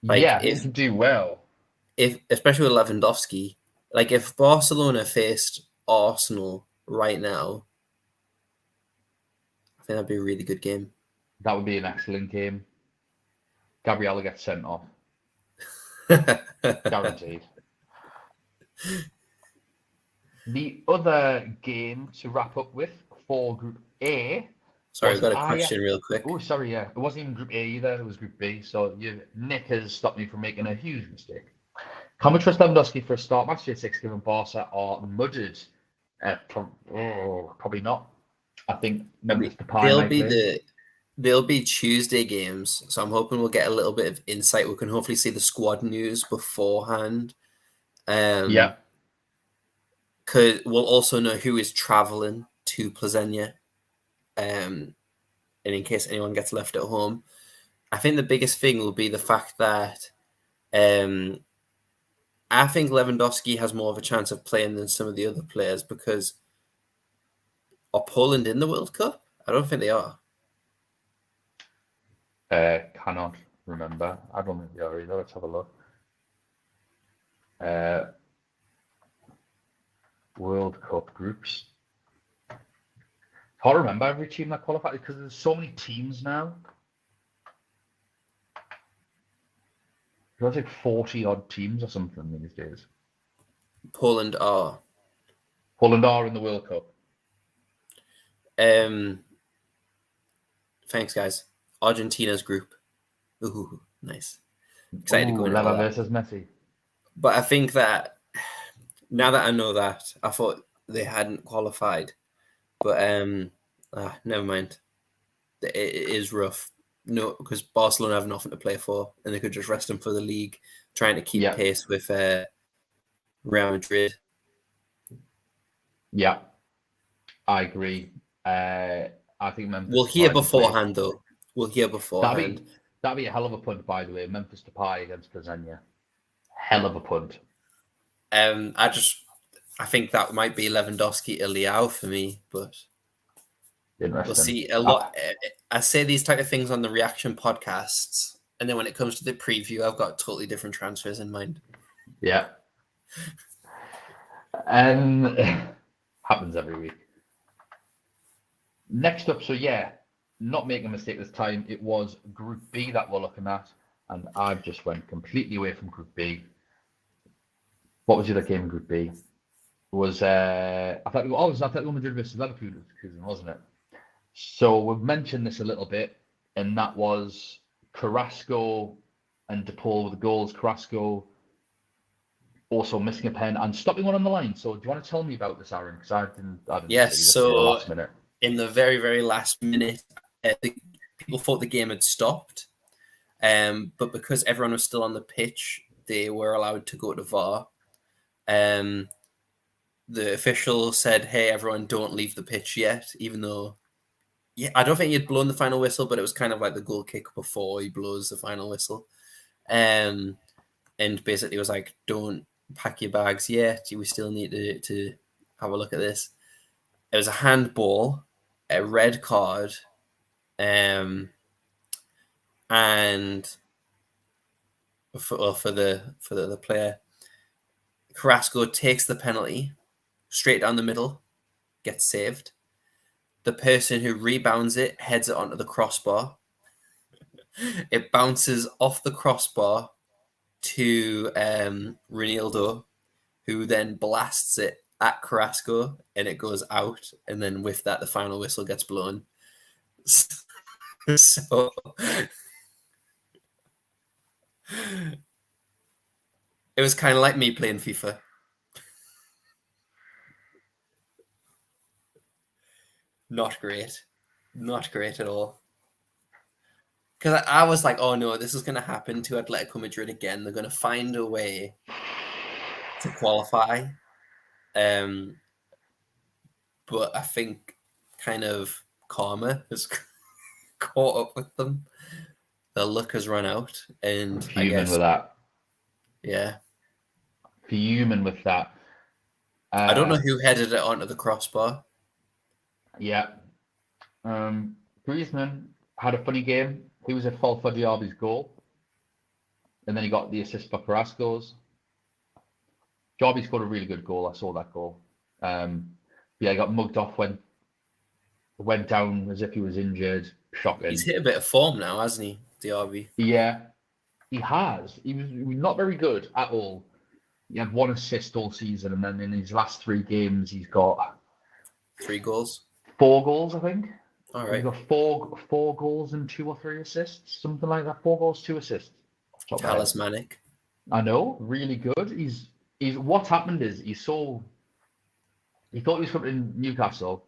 Like, yeah, if you do well. Especially with Lewandowski, like if Barcelona faced Arsenal right now, I think that'd be a really good game. That would be an excellent game. Gabriella gets sent off. Guaranteed. The other game to wrap up with for Group A. Sorry, I've got a question real quick. Oh, sorry, yeah. It wasn't even Group A either. It was Group B. So Nick has stopped me from making a huge mistake. Can we trust Lewandowski for a start? Matchday 6 given Barca are mudded. Probably not. I think Memphis Depay They'll might be play. they'll be Tuesday games, so I'm hoping we'll get a little bit of insight. We can hopefully see the squad news beforehand. Yeah. We'll also know who is traveling to Plzeň, and in case anyone gets left at home. I think the biggest thing will be the fact that I think Lewandowski has more of a chance of playing than some of the other players because are Poland in the World Cup? I don't think they are. Cannot remember. I don't think they are either. Let's have a look. World Cup groups. It's hard to remember every team that qualified because there's so many teams now. There's like 40 odd teams or something these days. Poland are. Poland are in the World Cup. Thanks, guys. Argentina's group. Ooh, nice. Excited to go into Leva all that. versus Messi. But I think that now that I know that, I thought they hadn't qualified. But never mind. It is rough. No, because Barcelona have nothing to play for, and they could just rest them for the league, trying to keep pace with Real Madrid. Yeah, I agree. I think Memphis. We'll hear beforehand, though. We'll hear beforehand. That'd be a hell of a punt, by the way. Memphis Depay against Plzeň. Hell of a punt. I think that might be Lewandowski or Leao for me, but we'll see a lot. I say these type of things on the reaction podcasts, and then when it comes to the preview, I've got totally different transfers in mind. Yeah. Happens every week. Next up, not making a mistake this time, it was Group B that we're looking at, and I've just went completely away from Group B. What was the other game in Group B? It was Atletico Madrid versus Leverkusen, wasn't it? So we've mentioned this a little bit, and that was Carrasco and De Paul with the goals. Carrasco also missing a pen and stopping one on the line. So do you want to tell me about this, Aaron? Because I didn't yes, see this so in the last minute. In the very, very last minute, people thought the game had stopped. But because everyone was still on the pitch, they were allowed to go to VAR. The official said, hey, everyone, don't leave the pitch yet, even though, I don't think he had blown the final whistle, but it was kind of like the goal kick before he blows the final whistle. And basically was like, don't pack your bags yet. We still need to have a look at this. It was a handball, a red card, and for the player, Carrasco takes the penalty straight down the middle, gets saved. The person who rebounds it heads it onto the crossbar. It bounces off the crossbar to Ronaldo, who then blasts it at Carrasco, and it goes out. And then with that, the final whistle gets blown. So it was kind of like me playing FIFA. Not great. Not great at all. Because I was like, oh no, this is going to happen to Atletico Madrid again. They're going to find a way to qualify. But I think kind of karma has caught up with them. The luck has run out. And fuming with that. Yeah. Fuming with that. I don't know who headed it onto the crossbar. Yeah. Griezmann had a funny game. He was at fault for Diaby's goal. And then he got the assist for Carrasco's. Diaby scored a really good goal. I saw that goal. He got mugged off, went down as if he was injured. Shocking. He's hit a bit of form now, hasn't he, Diaby? Yeah, he has. He was not very good at all. He had 1 assist all season, and then in his last 3 games, he's got 3 goals. 4 goals, I think. All right. He's got four goals and 2 or 3 assists, something like that. 4 goals, 2 assists. Talismanic. I know, really good. He's what happened is he thought he was coming in Newcastle,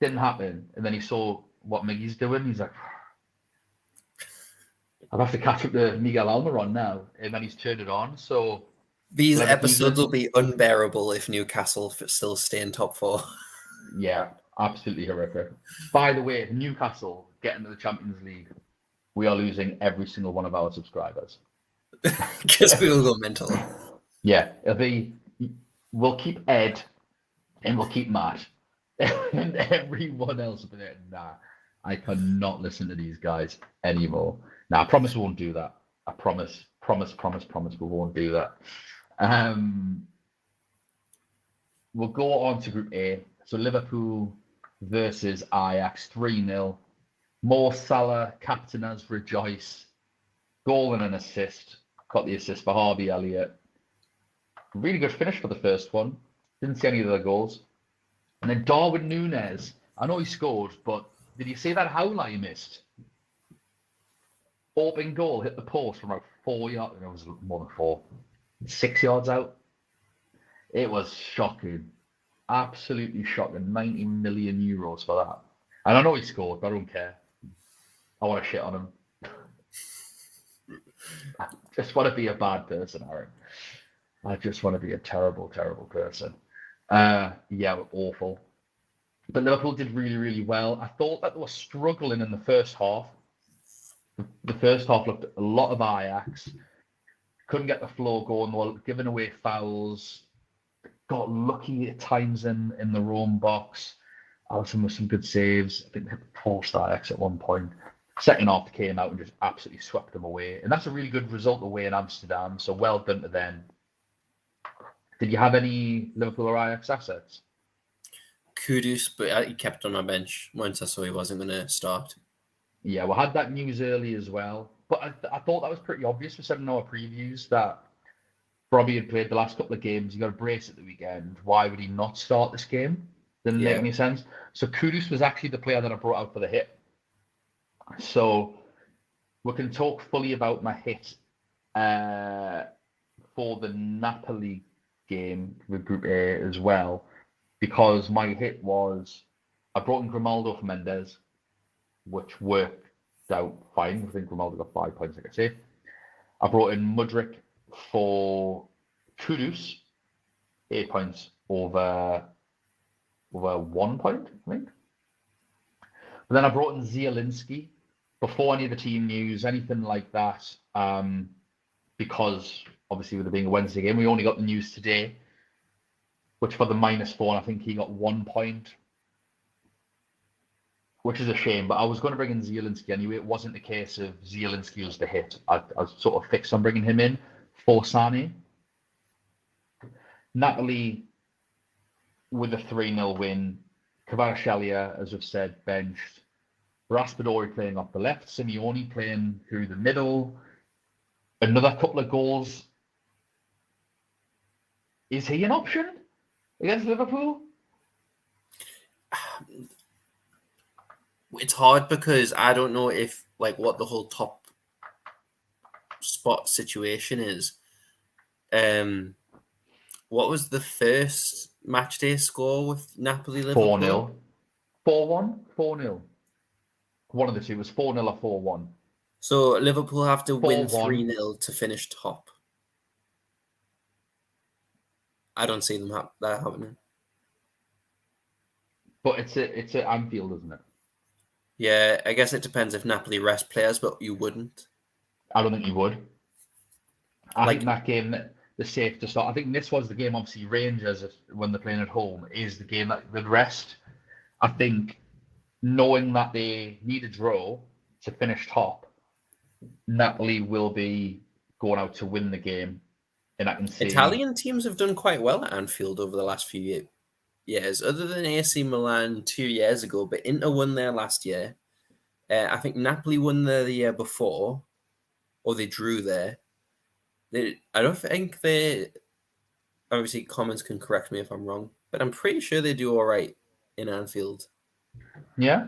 Didn't happen. And then he saw what Miggy's doing. He's like, I'll have to catch up to Miguel Almiron now. And then he's turned it on. So These episodes will Leverkusen, be unbearable if Newcastle still stay in top four. yeah, absolutely horrific. By the way, if Newcastle get into the Champions League, we are losing every single one of our subscribers. Because we will go mental. Yeah, we'll keep Ed and we'll keep Matt and everyone else will be there. Nah, I cannot listen to these guys anymore. Nah, I promise we won't do that. I promise we won't do that. We'll go on to Group A. So Liverpool versus Ajax 3-0. Mo Salah, captain as rejoice. Goal and an assist. Got the assist for Harvey Elliott. Really good finish for the first one. Didn't see any of the goals. And then Darwin Núñez. I know he scored, but did you see that howler he missed? Open goal, hit the post from about 4 yards. It was more than 4. 6 yards out. It was shocking. Absolutely shocking. 90 million euros for that. And I know he scored, but I don't care. I want to shit on him. I just want to be a bad person, Aaron. I just want to be a terrible, terrible person. Yeah, awful. But Liverpool did really, really well. I thought that they were struggling in the first half. The first half looked a lot of Ajax. Couldn't get the flow going. They were giving away fouls. Got lucky at times in the Rome box. Alisson with some good saves. I think they forced Ajax at one point. Second half, they came out and just absolutely swept them away. And that's a really good result away in Amsterdam. So well done to them. Did you have any Liverpool or Ajax assets? Kudus, but he kept on my bench once I saw he wasn't going to start. Yeah, we had that news early as well. But I thought that was pretty obvious. We said in our previews that Robbie had played the last couple of games. He got a brace at the weekend. Why would he not start this game? Didn't make any sense. So Kudus was actually the player that I brought out for the hit. So we can talk fully about my hit for the Napoli game with Group A as well, because my hit was I brought in Grimaldo for Mendes, which worked out fine. I think Grimaldo got 5 points, like I say. I brought in Mudryk for Kudus, 8 points over 1 point, I think. But then I brought in Zielinski before any of the team news, anything like that, because obviously with it being a Wednesday game, we only got the news today, which for the -4, I think he got 1 point, which is a shame. But I was going to bring in Zielinski anyway. It wasn't the case of Zielinski was the hit. I was sort of fixed on bringing him in for Sané. Napoli with a 3-0 win. Kvaratskhelia, as I've said, benched. Raspadori playing off the left. Simeone playing through the middle. Another couple of goals. Is he an option against Liverpool? It's hard because I don't know if what the whole top spot situation is. What was the first matchday score with Napoli Liverpool? 4-0. 4-1? 4-0. One of the two was 4-0 or 4-1. So Liverpool have to win 3-0 to finish top. I don't see them that happening. But it's at Anfield, isn't it? Yeah, I guess it depends if Napoli rest players, but you wouldn't. I don't think you would. I think that game, the safe to start. I think this was the game, obviously, Rangers, when they're playing at home, is the game that the rest. I think knowing that they need a draw to finish top, Napoli will be going out to win the game. And I can see Italian teams have done quite well at Anfield over the last few years, other than AC Milan 2 years ago, but Inter won there last year. I think Napoli won there the year before, or they drew there. I don't think they. Obviously, comments can correct me if I'm wrong, but I'm pretty sure they do all right in Anfield. Yeah,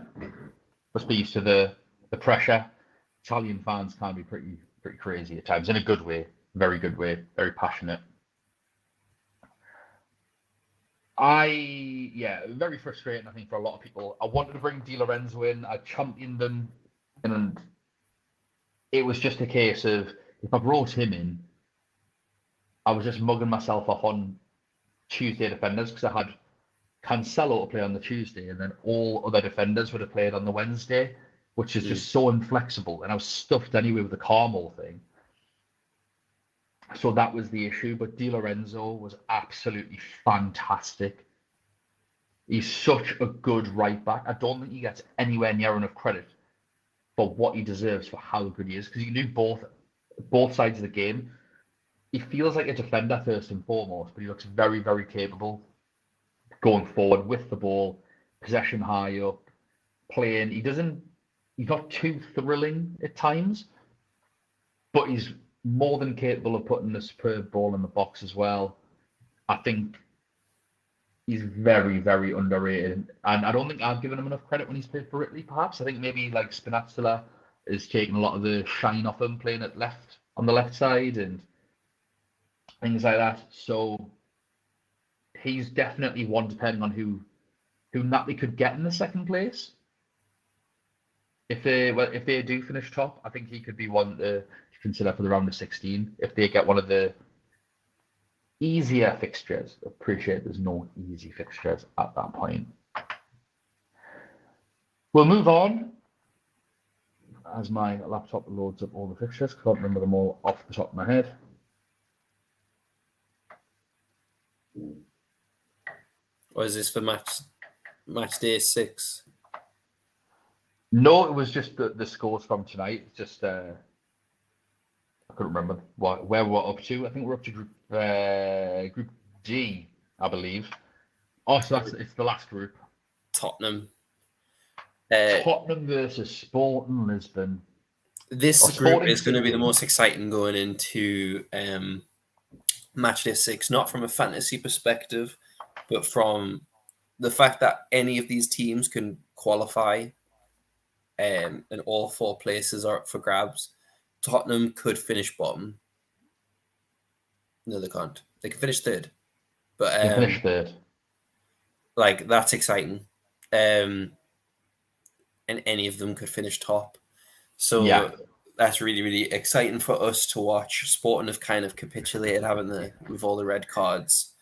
must be used to the pressure. Italian fans can be pretty crazy at times, in a good way, very good way, very passionate. Very frustrating, I think, for a lot of people. I wanted to bring Di Lorenzo in. I championed them, and it was just a case of if I brought him in, I was just mugging myself off on Tuesday defenders because I had Cancelo to play on the Tuesday, and then all other defenders would have played on the Wednesday, which is just so inflexible. And I was stuffed anyway with the Carmel thing. So that was the issue. But Di Lorenzo was absolutely fantastic. He's such a good right back. I don't think he gets anywhere near enough credit for what he deserves for how good he is, because he can do both sides of the game. He feels like a defender first and foremost, but he looks very, very capable going forward with the ball, possession high up, playing. He's not too thrilling at times, but he's more than capable of putting a superb ball in the box as well. I think he's very, very underrated, and I don't think I've given him enough credit when he's played for Italy. Perhaps I think maybe like Spinazzola is taking a lot of the shine off him playing at left on the left side and things like that. So he's definitely one, depending on who Napoli could get in the second place. If they do finish top, I think he could be one to consider for the round of 16 if they get one of the easier fixtures. Appreciate there's no easy fixtures at that point. We'll move on as my laptop loads up all the fixtures. I can't remember them all off the top of my head. Or is this for match day 6? No, it was just the scores from tonight. It's just I couldn't remember where we're up to. I think we're up to group G, I believe. Oh, so it's the last group. Tottenham. Tottenham versus Sporting Lisbon. This group is going to be the most exciting going into match day 6, not from a fantasy perspective, but from the fact that any of these teams can qualify, and all 4 places are up for grabs. Tottenham could finish bottom. No, they can't. They can finish third. But they finish third. Like, that's exciting. And any of them could finish top. So that's really, really exciting for us to watch. Sporting have kind of capitulated, haven't they, with all the red cards.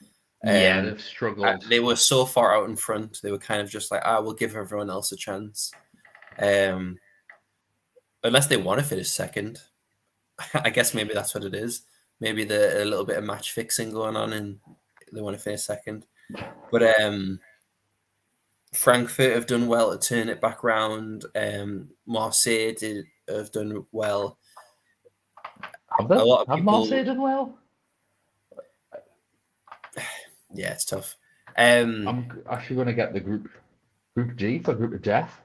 They've struggled. They were so far out in front. They were kind of just like, we'll give everyone else a chance. Unless they want to finish second. I guess maybe that's what it is. Maybe a little bit of match fixing going on and they want to finish second. But Frankfurt have done well to turn it back round. Marseille have done well. Have Marseille done well? Yeah, it's tough. I'm actually going to get the group G for group of death.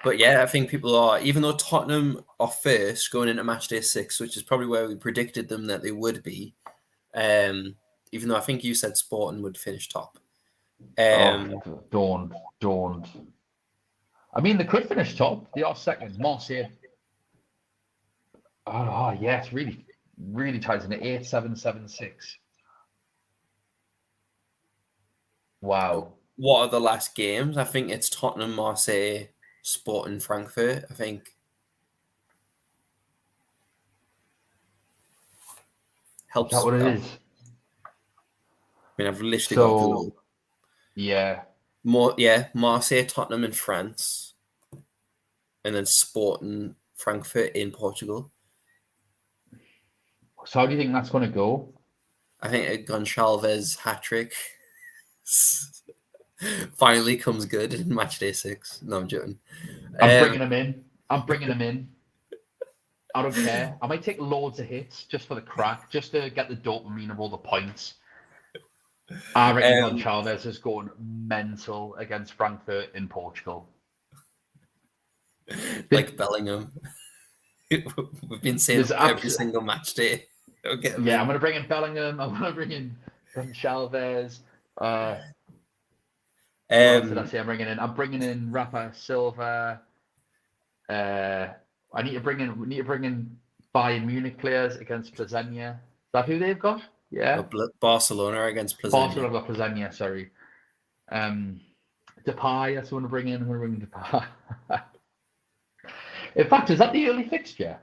But yeah, I think people are, even though Tottenham are first going into match day 6, which is probably where we predicted them that they would be, even though I think you said Sporting would finish top. Don't. I mean, they could finish top. They are second. Marseille. It's really, really tight in it. 8-7-7-6. Wow. What are the last games? I think it's Tottenham, Marseille, Sporting, Frankfurt, I think. Helps. Is that what it is? I mean, I've literally got Google. Yeah. Marseille, Tottenham in France. And then Sporting, Frankfurt in Portugal. So how do you think that's going to go? I think Gonçalves hat-trick finally comes good in match day 6. No, I'm joking. I'm bringing him in. I don't care. I might take loads of hits just for the crack, just to get the dopamine of all the points. I reckon Gonçalves is going mental against Frankfurt in Portugal. Like Bellingham. We've been saying every single match day. I'm going to bring in Bellingham. I'm going to bring in Gonçalves. What else did I say I'm bringing in? I'm bringing in Rafa Silva. I need to bring in Bayern Munich players against Plzeňa. Is that who they've got? Yeah. Barcelona against Barcelona Plazania. got Plazania, sorry. Depay, that's what I want to bring in. I want to bring Depay. In fact, is that the early fixture?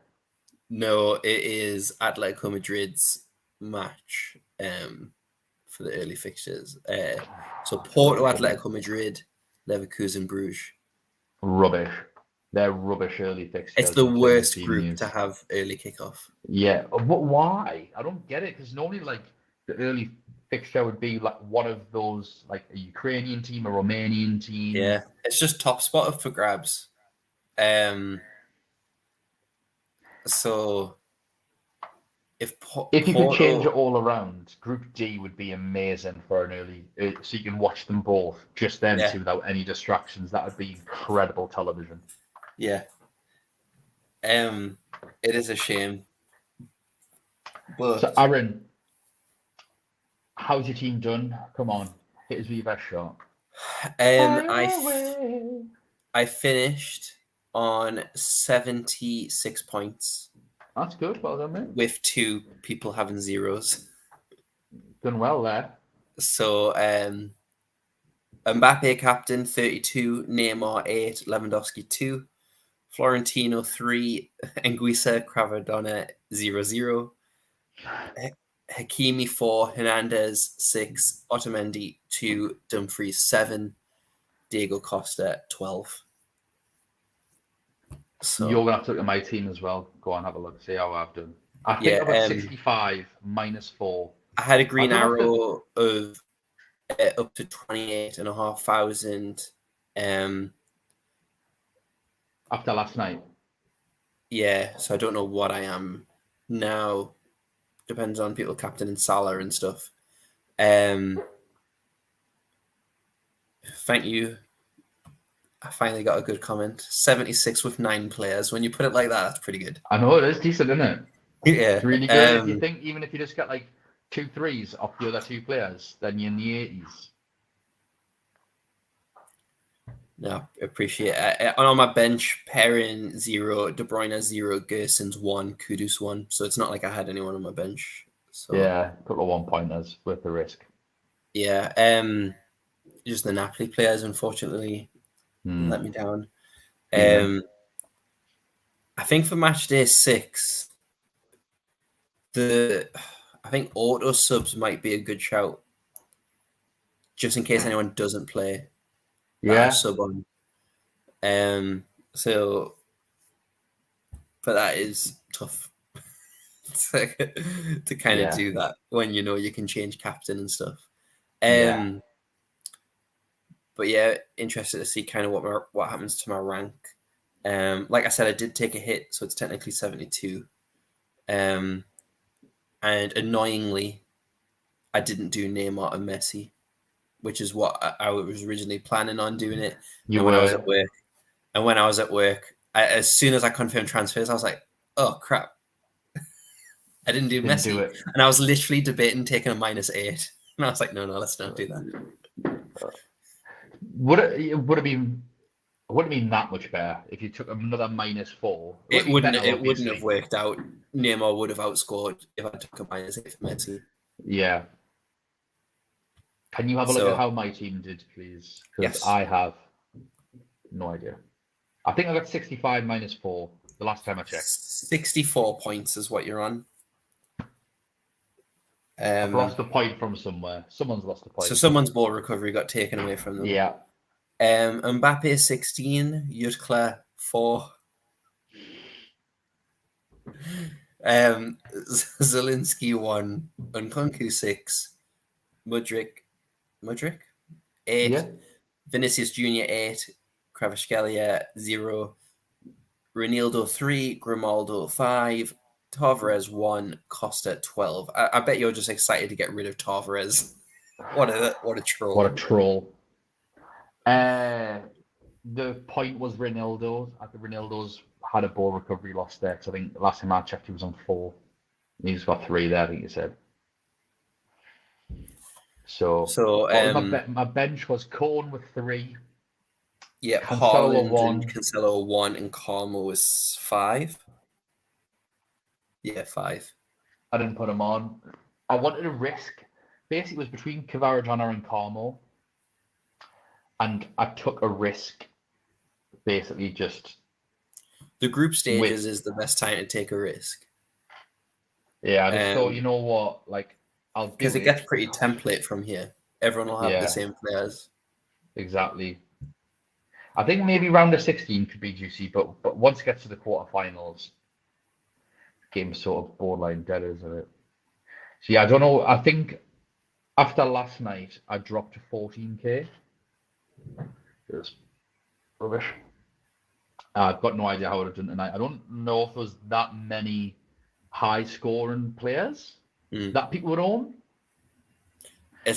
No, it is Atletico Madrid's match for the early fixtures. So Porto, Atletico Madrid, Leverkusen, Bruges. Rubbish. They're rubbish early It's fixtures the in terms of worst team group to news. have early kickoff. Yeah, but why? I don't get it because normally, like, the early fixture would be like one of those, like a Ukrainian team, a Romanian team. Yeah, it's just top spot up for grabs. So if If you could change it Porto, all around, Group D would be amazing for an early, so you can watch them both, just them yeah, two without any distractions. That would be incredible television. yeah, it is a shame, but So, Aaron, how's your team done? Come on, hit us with your best shot. I finished on 76 points. That's good. Well done, mate. With 2 people having zeros. Done well there. So Mbappe captain 32, Neymar 8, Lewandowski 2, Florentino 3, Anguissa Cravadonna 0-0, Hakimi 4, Hernandez 6, Otamendi 2, Dumfries 7, Diego Costa 12. So you're gonna have to look at my team as well. Go on, have a look, see how I've done. I think I've got 65 minus 4. I had a green arrow of up to 28,500. After last night. Yeah, so I don't know what I am now. Depends on people captaining Salah and stuff. Thank you. I finally got a good comment. 76 with 9 players. When you put it like that, that's pretty good. I know, it is decent, isn't it? Yeah. It's really good. If you think, even if you just get like 2 3s off the other 2 players, then you're in the 80s. No, appreciate it. And on my bench, Perrin 0, De Bruyne 0, Gerson's 1, Kudus 1. So it's not like I had anyone on my bench. So yeah, a couple of 1-pointers worth the risk. Yeah. Just the Napoli players, unfortunately, let me down. I think for match day 6, I think auto subs might be a good shout, just in case anyone doesn't play. Yeah. Sub on. So, but that is tough to kind of do that when you know you can change captain and stuff. But yeah, interested to see kind of what happens to my rank. Like I said, I did take a hit, so it's technically 72. And annoyingly, I didn't do Neymar and Messi, which is what I was originally planning on doing it. When I was at work. And when I was at work, as soon as I confirmed transfers, I was like, oh, crap. I didn't do Messi. And I was literally debating taking a -8. And I was like, no, let's not do that. Would it been that much better if you took another -4? It wouldn't have worked out. Neymar would have outscored if I took a -8 for Messi. Yeah. Can you have a look at how my team did, please? Because I have no idea. I think I got 65 -4 the last time I checked. 64 points is what you're on. I've lost a point from somewhere. Someone's lost a point. So someone's ball recovery got taken away from them. Yeah. Mbappe 16, Jutgla 4. Zelinski 1, Nkunku 6, Mudryk 8, Yeah. Vinicius Jr. 8, Kvaratskhelia 0, Ronaldo 3, Grimaldo 5, Tavares 1, Costa 12. I bet you're just excited to get rid of Tavares. What a troll! What a troll! The point was Ronaldo's. I think Ronaldo's had a ball recovery loss there. So I think the last time I checked, he was on 4. He's got 3 there. I think you said. So my bench was Corn with 3. Yeah, Cancelo 1, Cancelo 1, and Carmo was 5. Yeah, 5. I didn't put him on. I wanted a risk. Basically, it was between Kvaradžana and Carmo, and I took a risk. Basically, just the group stages is the best time to take a risk. Yeah, I just thought, you know what, like I'll do because it gets pretty template from here. Everyone will have the same players. Exactly. I think maybe round of 16 could be juicy, but once it gets to the quarterfinals, game's sort of borderline dead, isn't it? So yeah, I don't know. I think after last night, I dropped to 14k. It was rubbish. I've got no idea how I would have done tonight. I don't know if there's that many high-scoring players that people would own. I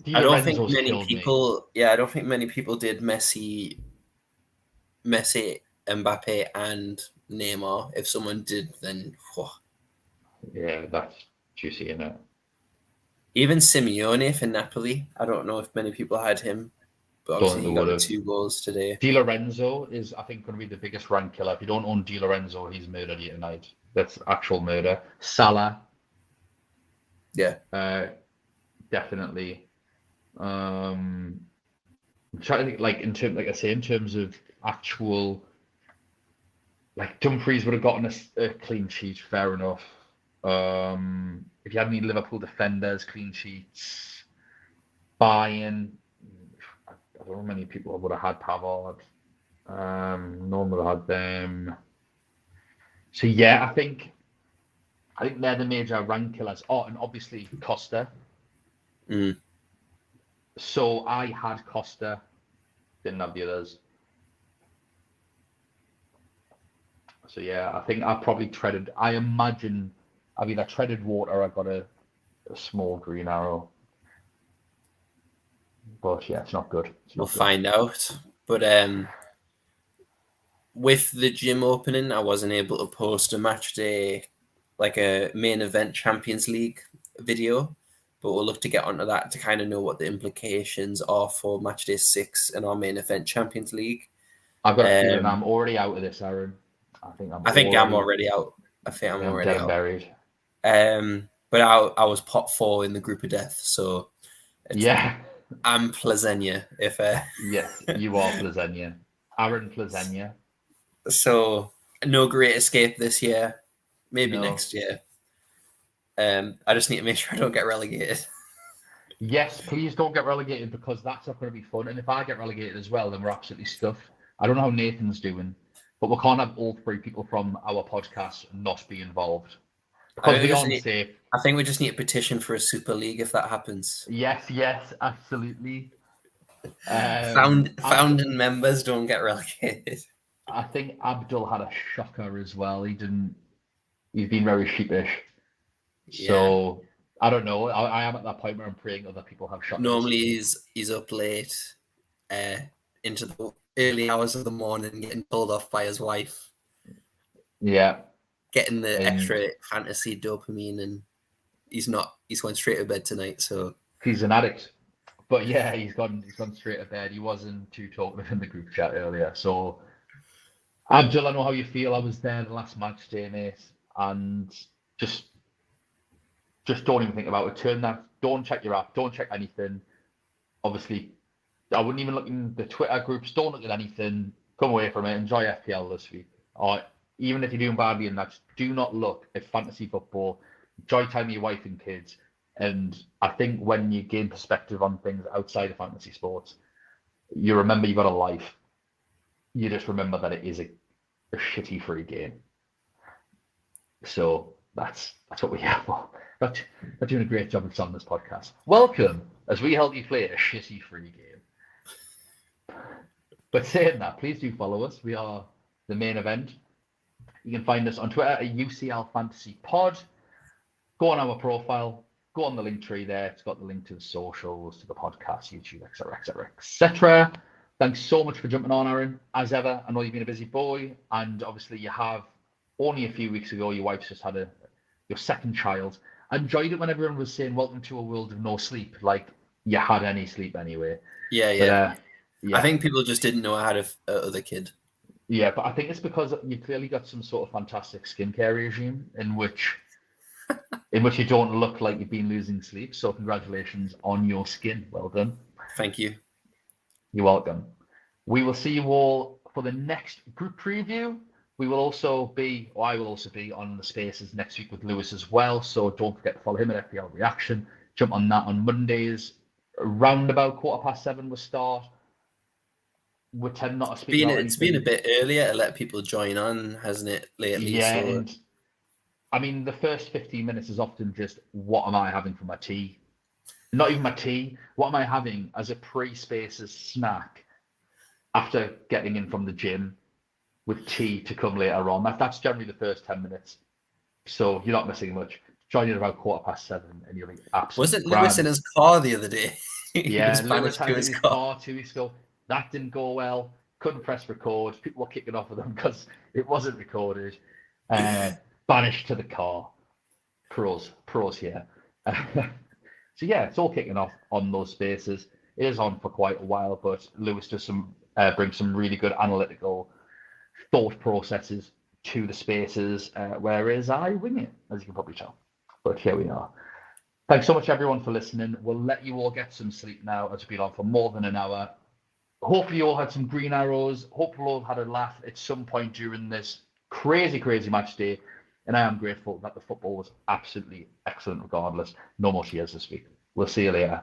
don't think many people. Yeah, I don't think many people did Messi, Mbappe, and Neymar. If someone did, then yeah, that's juicy, isn't it? Even Simeone for Napoli. I don't know if many people had him, but obviously he got 2 goals today. Di Lorenzo is, I think, going to be the biggest rank killer. If you don't own Di Lorenzo, he's murdered you tonight. That's actual murder. Salah. Yeah. Definitely. I'm trying to think, like in terms of actual, like Dumfries would have gotten a clean sheet, fair enough. If you had any Liverpool defenders, clean sheets, Bayern, I don't know how many people would have had Pavard. No one would have had them. So yeah, I think they're the major rank killers. Oh, and obviously Costa. So I had Costa, didn't have the others. So yeah, I think I probably treaded. I imagine I've either treaded water or I got a small green arrow. But yeah, it's not good. We'll find out. But with the gym opening, I wasn't able to post a match day, like a main event Champions League video. But we'll look to get onto that to kind of know what the implications are for match day 6 in our main event Champions League. I've got a feeling I'm already out of this, Aaron. I think I'm already out. I think I'm already out. Buried. But I was pot 4 in the group of death, so I'm Plazenia. If yes, you are Plazenia, Aaron Plazenia. So no great escape this year. Maybe next year. I just need to make sure I don't get relegated. Yes, please don't get relegated because that's not going to be fun. And if I get relegated as well, then we're absolutely stuffed. I don't know how Nathan's doing, but we can't have all 3 people from our podcast not be involved. Because we aren't safe. I think we just need a petition for a Super League if that happens. Yes, absolutely. Founding members don't get relegated. I think Abdul had a shocker as well. He's been very sheepish. So I don't know. I am at that point where I'm praying other people have shockers. Normally he's up late, into the early hours of the morning, getting told off by his wife. Yeah. Getting the extra fantasy dopamine, and he's going straight to bed tonight. So he's an addict. But yeah, he's gone straight to bed. He wasn't too talkative in the group chat earlier. So Abdul, I know how you feel. I was there the last match day, mate, and just don't even think about it. Don't check your app. Don't check anything. Obviously, I wouldn't even look in the Twitter groups. Don't look at anything. Come away from it. Enjoy FPL this week. Or even if you're doing badly in that, do not look at fantasy football. Enjoy time with your wife and kids. And I think when you gain perspective on things outside of fantasy sports, you remember you've got a life. You just remember that it is a shitty free game. So that's what we're here for. They're doing a great job of on this podcast. Welcome as we help you play a shitty free game. But saying that, please do follow us. We are the main event. You can find us on Twitter at UCL Fantasy Pod. Go on our profile. Go on the link tree there. It's got the link to the socials, to the podcast, YouTube, etc., etc., etc. Thanks so much for jumping on, Aaron. As ever, I know you've been a busy boy, and obviously you have. Only a few weeks ago, your wife's just had your second child. I enjoyed it when everyone was saying, "Welcome to a world of no sleep." Like you had any sleep anyway. Yeah. I think people just didn't know I had a other kid. Yeah, but I think it's because you clearly got some sort of fantastic skincare regime in which in which you don't look like you've been losing sleep. So congratulations on your skin. Well done. Thank you. You're welcome. We will see you all for the next group preview. We will also be, or I will also be on the Spaces next week with Lewis as well. So don't forget to follow him at FPL Reaction. Jump on that on Mondays. Around about 7:15 we'll start. We tend not to speak about anything. It's been a bit earlier to let people join on, hasn't it, lately? Yeah, so... and I mean, the first 15 minutes is often just, what am I having for my tea? Not even my tea. What am I having as a pre-Spaces snack after getting in from the gym with tea to come later on? That's generally the first 10 minutes. So you're not missing much. Join in about 7:15 and you'll be absolutely Wasn't Lewis in his car the other day? Yeah, Lewis had in his car 2 weeks ago. That didn't go well. Couldn't press record. People were kicking off with him because it wasn't recorded. Banished to the car. Pros here. So yeah, it's all kicking off on those Spaces. It is on for quite a while, but Lewis does brings some really good analytical thought processes to the Spaces, whereas I wing it, as you can probably tell. But here we are. Thanks so much, everyone, for listening. We'll let you all get some sleep now, as we've been on for more than an hour. Hopefully you all had some green arrows. Hopefully you all had a laugh at some point during this crazy match day. And I am grateful that the football was absolutely excellent regardless. No more cheers this week. We'll see you later.